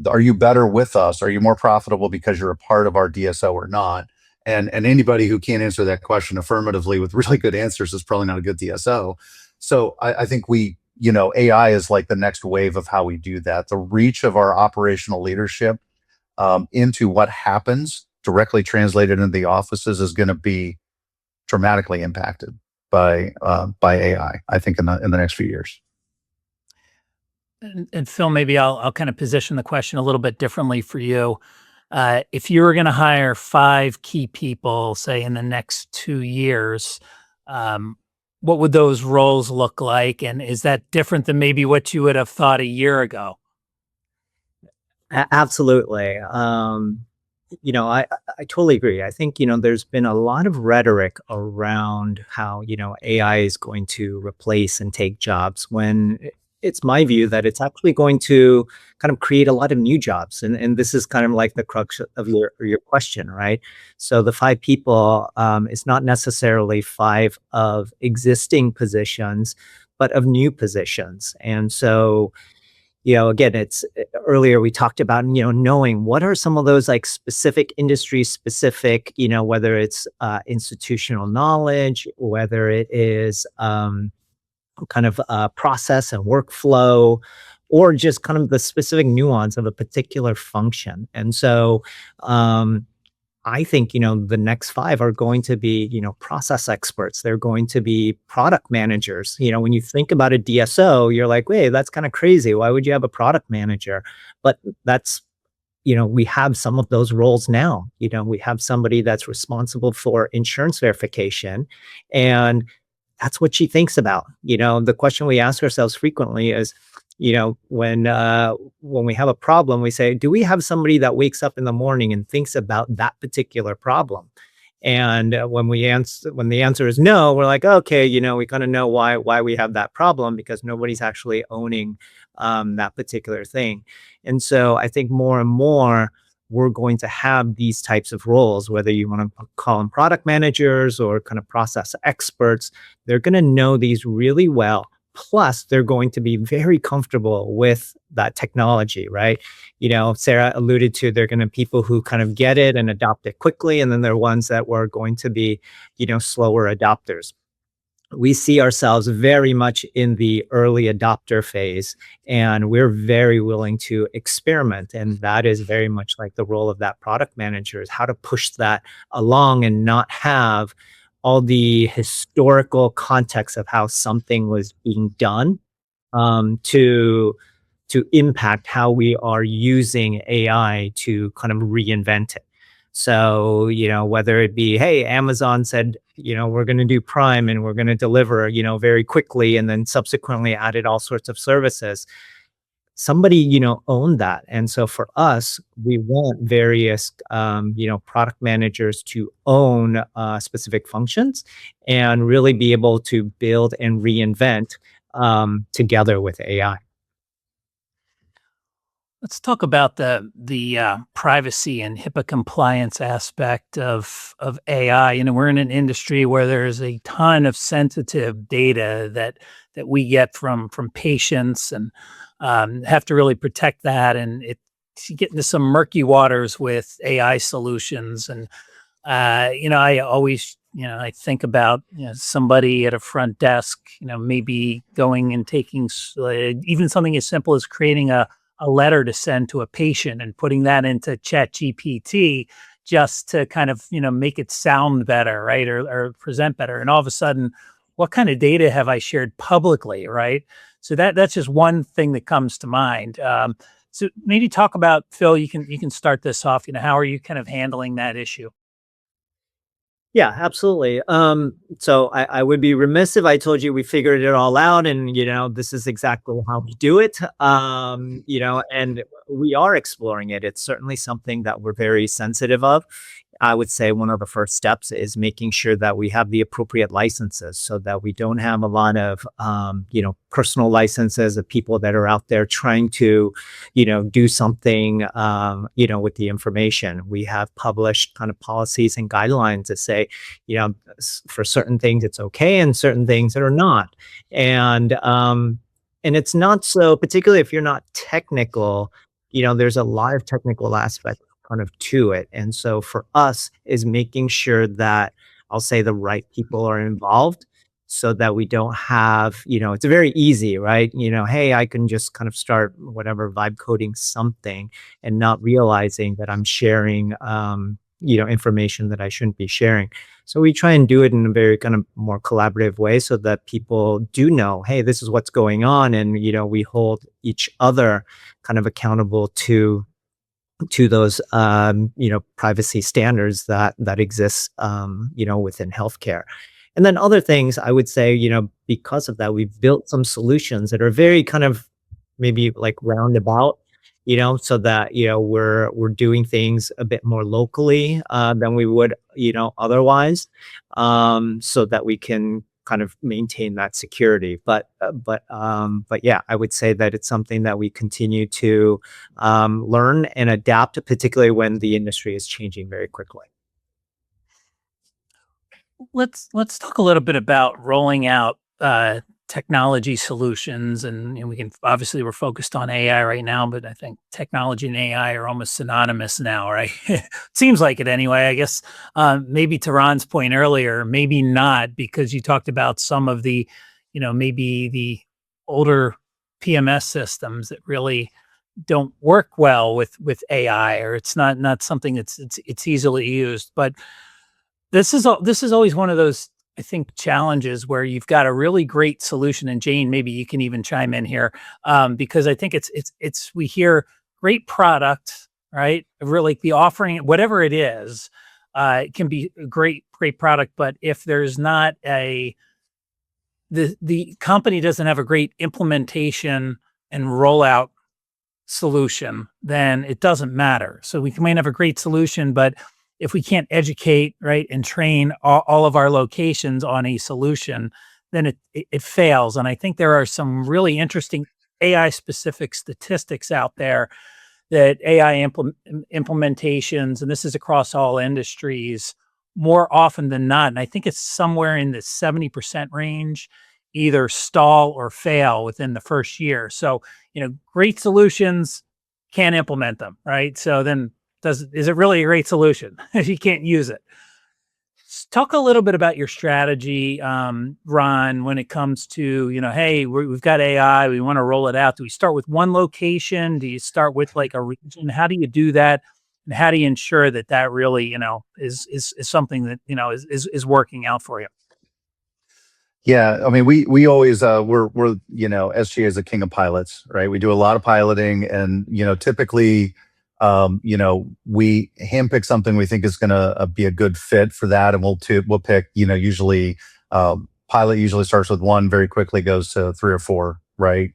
are you better with us? Are you more profitable because you're a part of our DSO or not? And anybody who can't answer that question affirmatively with really good answers is probably not a good DSO. So I think AI is like the next wave of how we do that. The reach of our operational leadership into what happens directly translated into the offices is going to be dramatically impacted by AI, I think, in the next few years. And Phil, maybe I'll kind of position the question a little bit differently for you. If you were going to hire 5 key people, say in the next 2 years, what would those roles look like? And is that different than maybe what you would have thought a year ago? Absolutely. I totally agree. I think, there's been a lot of rhetoric around how, AI is going to replace and take jobs, when it's my view that it's actually going to kind of create a lot of new jobs. And this is kind of like the crux of your question, right? So the 5 people is not necessarily 5 of existing positions, but of new positions. And so, again, it's earlier we talked about, knowing what are some of those like specific industry specific, whether it's institutional knowledge, whether it is kind of process and workflow, or just kind of the specific nuance of a particular function. And so I think, the next 5 are going to be, process experts. They're going to be product managers. When you think about a DSO, you're like, wait, that's kind of crazy. Why would you have a product manager? But that's, we have some of those roles now. We have somebody that's responsible for insurance verification, and that's what she thinks about. The question we ask ourselves frequently is, when we have a problem, we say, do we have somebody that wakes up in the morning and thinks about that particular problem? And when the answer is no, we're like, okay, we kind of know why we have that problem, because nobody's actually owning that particular thing. And so I think more and more we're going to have these types of roles, whether you want to call them product managers or kind of process experts. They're going to know these really well. Plus, they're going to be very comfortable with that technology, right? Sarah alluded to, they're going to be people who kind of get it and adopt it quickly. And then there are ones that were going to be, slower adopters. We see ourselves very much in the early adopter phase, and we're very willing to experiment. And that is very much like the role of that product manager, is how to push that along and not have all the historical context of how something was being done to impact how we are using AI to kind of reinvent it. So, whether it be, hey, Amazon said, we're going to do Prime and we're going to deliver, very quickly, and then subsequently added all sorts of services. somebody, own that. And so for us, we want various, product managers to own specific functions and really be able to build and reinvent together with AI. Let's talk about the privacy and HIPAA compliance aspect of AI. We're in an industry where there's a ton of sensitive data that we get from patients, and have to really protect that. And you get into some murky waters with AI solutions. And I always, I think about somebody at a front desk, maybe going and taking even something as simple as creating a letter to send to a patient and putting that into Chat GPT just to kind of, make it sound better, right? Or present better. And all of a sudden, what kind of data have I shared publicly, right? So that's just one thing that comes to mind. So maybe talk about, Phil, you can start this off. How are you kind of handling that issue? Yeah, absolutely. So I would be remiss if I told you we figured it all out and, this is exactly how we do it. And we are exploring it. It's certainly something that we're very sensitive of. I would say one of the first steps is making sure that we have the appropriate licenses so that we don't have a lot of, personal licenses of people that are out there trying to, do something, with the information. We have published kind of policies and guidelines that say, for certain things it's okay and certain things that are not. And it's not so, particularly if you're not technical, there's a lot of technical aspects kind of to it. And so for us is making sure that I'll say the right people are involved so that we don't have, it's very easy, right? Hey, I can just kind of start whatever vibe coding something and not realizing that I'm sharing, information that I shouldn't be sharing. So we try and do it in a very kind of more collaborative way so that people do know, hey, this is what's going on. And, we hold each other kind of accountable to those privacy standards that exist within healthcare. And then other things I would say, because of that, we've built some solutions that are very kind of maybe like roundabout, so that we're doing things a bit more locally than we would otherwise, so that we can kind of maintain that security. But yeah, I would say that it's something that we continue to learn and adapt, particularly when the industry is changing very quickly. Let's talk a little bit about rolling out technology solutions, and we can obviously we're focused on AI right now, but I think technology and AI are almost synonymous now, right? Seems like it anyway. I guess maybe to Ron's point earlier, maybe not, because you talked about some of the, maybe the older PMS systems that really don't work well with AI, or it's not something that's it's easily used. But this is always one of those, I think, challenges where you've got a really great solution. And Jane, maybe you can even chime in here, because I think it's we hear great product, right? Really, the offering, whatever it is, it can be a great product. But if there's not the company doesn't have a great implementation and rollout solution, then it doesn't matter. So we might have a great solution, but if we can't educate, right, and train all of our locations on a solution, then it fails. And I think there are some really interesting AI specific statistics out there that AI implementations, and this is across all industries, more often than not, and I think it's somewhere in the 70% range, either stall or fail within the first year. So, great solutions, can't implement them, right? So then is it really a great solution if you can't use it? Talk a little bit about your strategy, Ron, when it comes to, hey, we've got AI, we want to roll it out. Do we start with one location? Do you start with like a region? How do you do that? And how do you ensure that really, is something that, is working out for you? Yeah, I mean, we always we're SGA is a king of pilots, right? We do a lot of piloting, and typically, we handpick something we think is going to be a good fit for that, and we'll pick, usually pilot usually starts with one, very quickly goes to 3 or 4, right?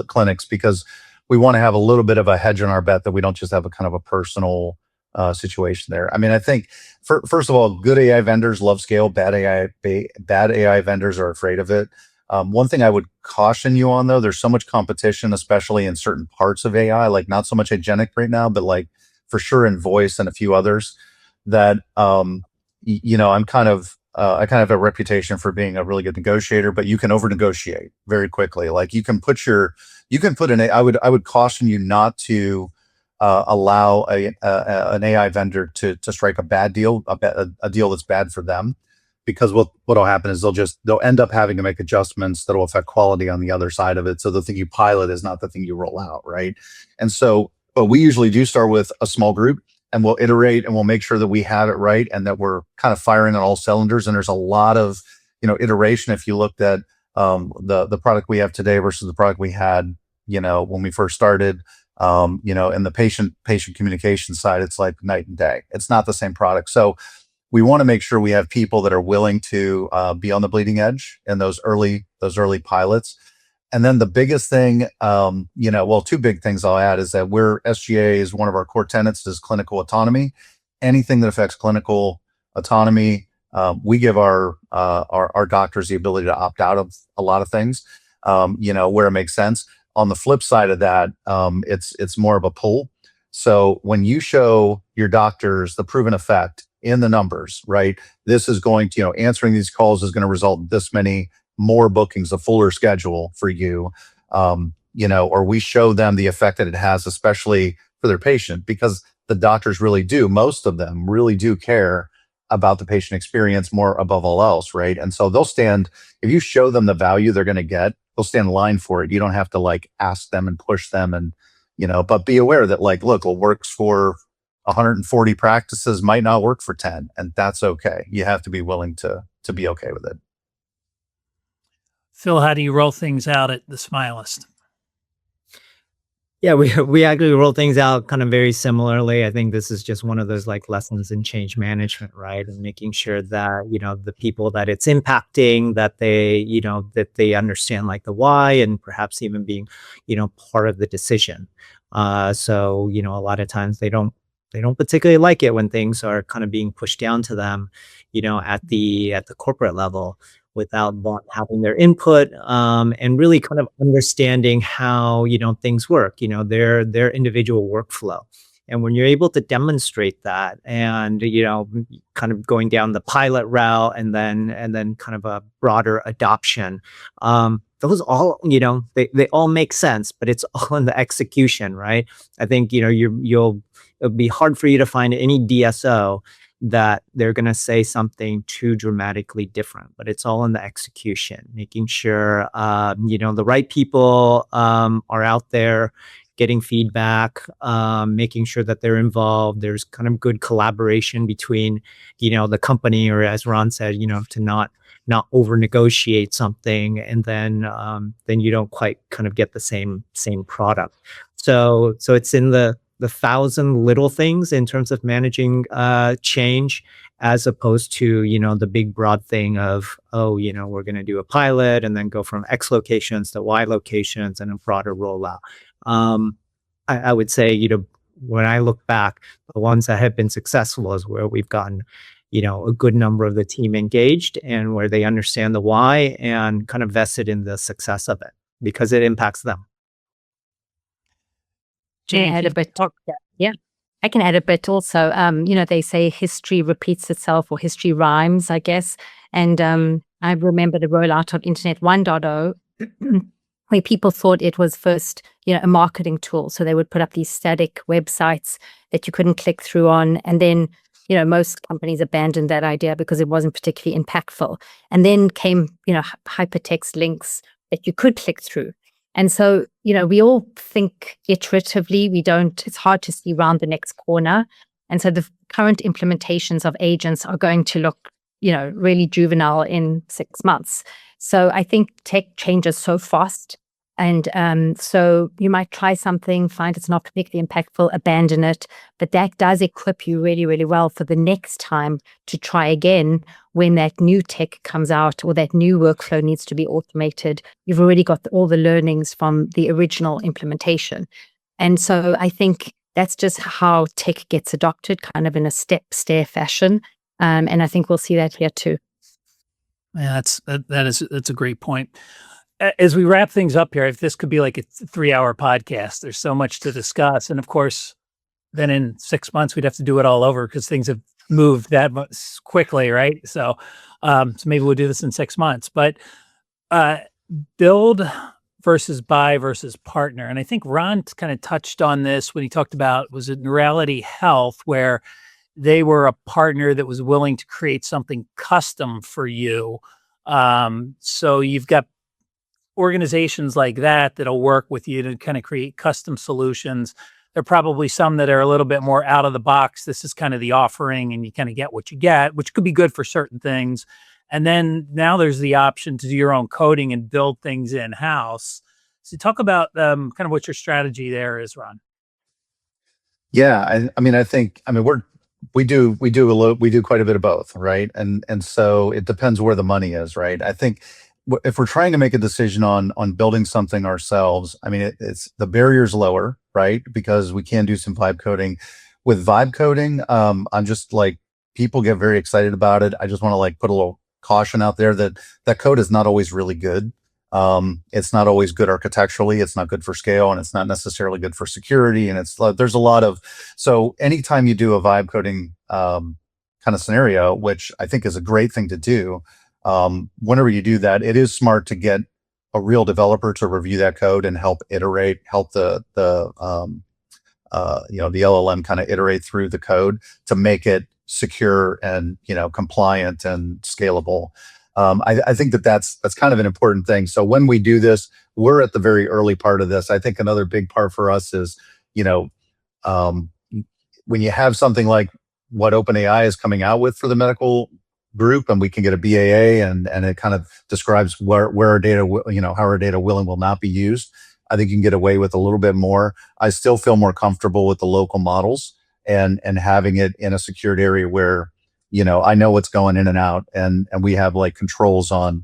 Clinics, because we want to have a little bit of a hedge on our bet that we don't just have a kind of a personal situation there. I mean, I think first of all, good AI vendors love scale. Bad AI vendors are afraid of it. One thing I would caution you on, though, there's so much competition, especially in certain parts of AI, like not so much agentic right now, but like for sure in voice and a few others, that I'm kind of I kind of have a reputation for being a really good negotiator, but you can over negotiate very quickly. Like you can put in I would caution you not to allow an AI vendor to strike a bad deal, a deal that's bad for them, because what'll happen is they'll end up having to make adjustments that'll affect quality on the other side of it. So the thing you pilot is not the thing you roll out, right? And so, but we usually do start with a small group, and we'll iterate and we'll make sure that we have it right and that we're kind of firing on all cylinders. And there's a lot of iteration. If you looked at the product we have today versus the product we had when we first started, and the patient communication side, it's like night and day. It's not the same product. So we want to make sure we have people that are willing to be on the bleeding edge in those early pilots. And then the biggest thing, two big things I'll add is that SGA is one of our core tenets is clinical autonomy. Anything that affects clinical autonomy, we give our doctors the ability to opt out of a lot of things, where it makes sense. On the flip side of that, it's more of a pull. So when you show your doctors the proven effect in the numbers, right? This is going to, answering these calls is going to result in this many more bookings, a fuller schedule for you, or we show them the effect that it has, especially for their patient, because the doctors most of them really do care about the patient experience more above all else, right? And so if you show them the value they're going to get, they'll stand in line for it. You don't have to ask them and push them and, but be aware that look, what works for 140 practices might not work for 10, and that's okay. You have to be willing to be okay with it. Phil, how do you roll things out at the Smilist? Yeah, we actually roll things out kind of very similarly. I think this is just one of those lessons in change management, right? And making sure that, the people that it's impacting, that they understand the why, and perhaps even being, part of the decision. So, a lot of times they don't particularly like it when things are kind of being pushed down to them, at the corporate level, without having their input, and really kind of understanding how, things work, their individual workflow. And when you're able to demonstrate that and, kind of going down the pilot route and then kind of a broader adoption, those all, they all make sense, but it's all in the execution, right? I think, it'll be hard for you to find any DSO that they're going to say something too dramatically different, but it's all in the execution, making sure, the right people are out there getting feedback, making sure that they're involved. There's kind of good collaboration between, the company, or as Ron said, to not over negotiate something, and then you don't quite kind of get the same product. So it's in the 1,000 little things in terms of managing change, as opposed to, the big broad thing of, we're going to do a pilot and then go from X locations to Y locations and a broader rollout. I would say, when I look back, the ones that have been successful is where we've gotten, a good number of the team engaged, and where they understand the why and kind of vested in the success of it, because it impacts them. Jane, add a bit. Yeah, I can add a bit also. They say history repeats itself, or history rhymes, I guess. And I remember the rollout of Internet 1.0, where people thought it was first, a marketing tool. So they would put up these static websites that you couldn't click through on. And then, most companies abandoned that idea because it wasn't particularly impactful. And then came, hypertext links that you could click through. And so, we all think iteratively. It's hard to see around the next corner. And so the current implementations of agents are going to look, really juvenile in 6 months. So I think tech changes so fast And so you might try something, find it's not particularly impactful, abandon it. But that does equip you really, really well for the next time to try again when that new tech comes out or that new workflow needs to be automated. You've already got all the learnings from the original implementation. And so I think that's just how tech gets adopted, kind of in a step-stair fashion. And I think we'll see that here too. Yeah, that's a great point. As we wrap things up here, if this could be like a 3-hour podcast, there's so much to discuss. And of course, then in 6 months, we'd have to do it all over because things have moved that much quickly, right? So maybe we'll do this in 6 months. But build versus buy versus partner. And I think Ron kind of touched on this when he talked about, was it Neurality Health, where they were a partner that was willing to create something custom for you. So you've got organizations like that that'll work with you to kind of create custom solutions. There are probably some that are a little bit more out of the box. This is kind of the offering and you kind of get what you get, which could be good for certain things. And then now there's the option to do your own coding and build things in-house. So talk about kind of what your strategy there is, Ron. Yeah, we do quite a bit of both, right? And so it depends where the money is, right? I think if we're trying to make a decision on building something ourselves, I mean, it's the barrier's lower, right? Because we can do some vibe coding. With vibe coding, I'm just like, people get very excited about it. I just want to like put a little caution out there that code is not always really good. It's not always good architecturally. It's not good for scale, and it's not necessarily good for security. And there's a lot of, so anytime you do a vibe coding kind of scenario, which I think is a great thing to do, whenever you do that, it is smart to get a real developer to review that code and help iterate, help the LLM kind of iterate through the code to make it secure and compliant and scalable. I think that's kind of an important thing. So when we do this, we're at the very early part of this. I think another big part for us is, when you have something like what OpenAI is coming out with for the medical group, and we can get a BAA and it kind of describes where our data, how our data will and will not be used. I think you can get away with a little bit more. I still feel more comfortable with the local models and having it in a secured area where, I know what's going in and out, and we have like controls on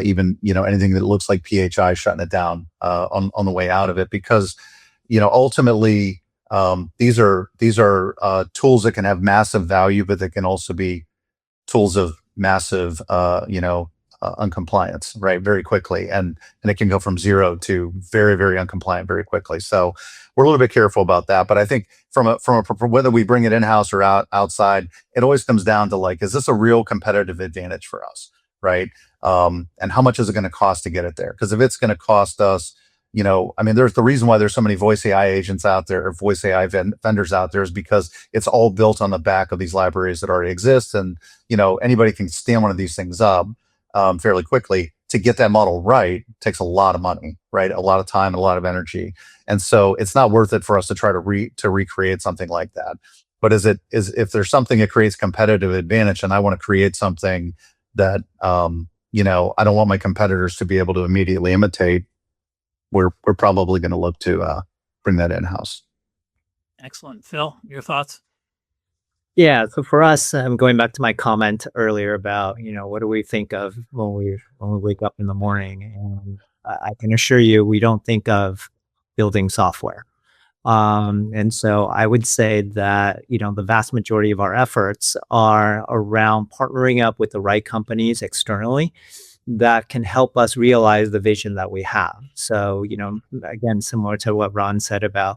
even, anything that looks like PHI, shutting it down on the way out of it, because, ultimately these are tools that can have massive value, but they can also be tools of massive, uncompliance, right? Very quickly. And it can go from 0 to very, very uncompliant very quickly. So we're a little bit careful about that. But I think from whether we bring it in-house or outside, it always comes down to like, is this a real competitive advantage for us, right? And how much is it going to cost to get it there? Because if it's going to cost us, there's the reason why there's so many voice AI agents out there, or voice AI vendors out there, is because it's all built on the back of these libraries that already exist. And, anybody can stand one of these things up fairly quickly. To get that model right takes a lot of money, right? A lot of time, a lot of energy. And so it's not worth it for us to try to recreate something like that. But if there's something that creates competitive advantage, and I want to create something that, I don't want my competitors to be able to immediately imitate, we're probably going to look to bring that in-house. Excellent. Phil, your thoughts? Yeah, so for us, going back to my comment earlier about, what do we think of when we wake up in the morning? And I can assure you, we don't think of building software. And so I would say that, the vast majority of our efforts are around partnering up with the right companies externally that can help us realize the vision that we have. So, again, similar to what Ron said about,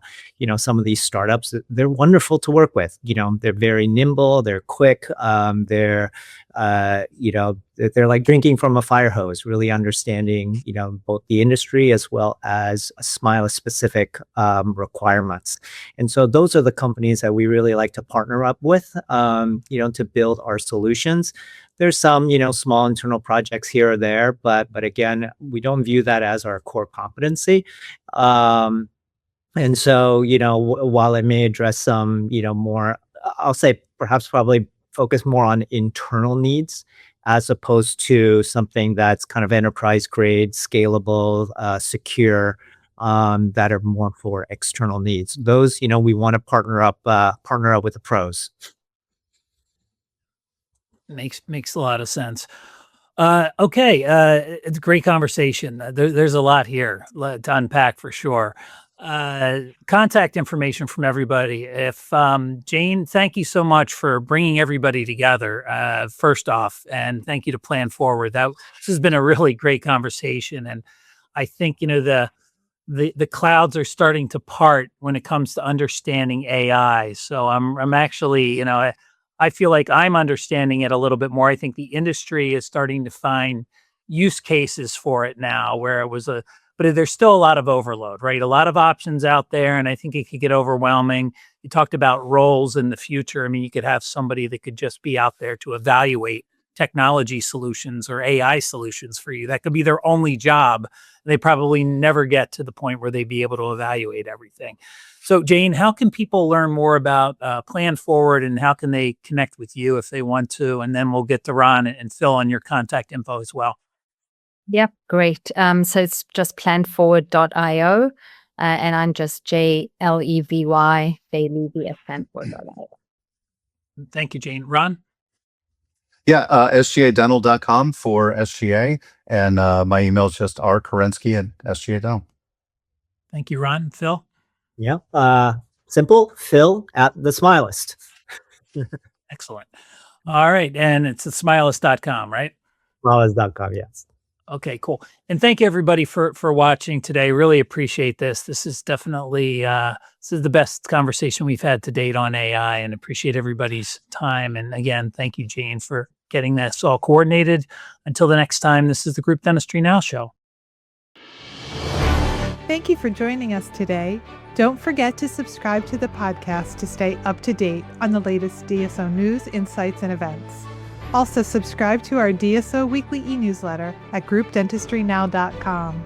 some of these startups, they're wonderful to work with. They're very nimble, they're quick, they're like drinking from a fire hose, really understanding, both the industry as well as Smilist specific requirements. And so those are the companies that we really like to partner up with, to build our solutions. There's some, small internal projects here or there, but again, we don't view that as our core competency. And so, while it may address some, more, I'll say perhaps probably focus more on internal needs, as opposed to something that's kind of enterprise grade, scalable, secure, that are more for external needs. Those, we want to partner up with the pros. Makes a lot of sense. Okay, it's a great conversation. There's a lot here to unpack for sure. Contact information from everybody. If Jane, thank you so much for bringing everybody together. First off, and thank you to PlanForward. This has been a really great conversation, and I think the clouds are starting to part when it comes to understanding AI. So I'm actually, I feel like I'm understanding it a little bit more. I think the industry is starting to find use cases for it now where it was but there's still a lot of overload, right? A lot of options out there, and I think it could get overwhelming. You talked about roles in the future. I mean, you could have somebody that could just be out there to evaluate technology solutions or AI solutions for you. That could be their only job. They probably never get to the point where they'd be able to evaluate everything. So, Jane, how can people learn more about PlanForward, and how can they connect with you if they want to? And then we'll get to Ron and Phil on your contact info as well. Yep, great. So it's just planforward.io, and I'm just JLEVY Levy at planforward.io. Thank you, Jane. Ron? Yeah, sgadental.com for SGA, and my email is just rkerensky@sgadental. Thank you, Ron. Phil? Yeah. Simple, Phil at the Smilist. Excellent. All right. And it's at smilist.com, right? Smilist.com, yes. Okay, cool. And thank you everybody for watching today. Really appreciate this. This is definitely this is the best conversation we've had to date on AI, and appreciate everybody's time. And again, thank you, Jane, for getting this all coordinated. Until the next time, this is the Group Dentistry Now show. Thank you for joining us today. Don't forget to subscribe to the podcast to stay up to date on the latest DSO news, insights, and events. Also, subscribe to our DSO weekly e-newsletter at groupdentistrynow.com.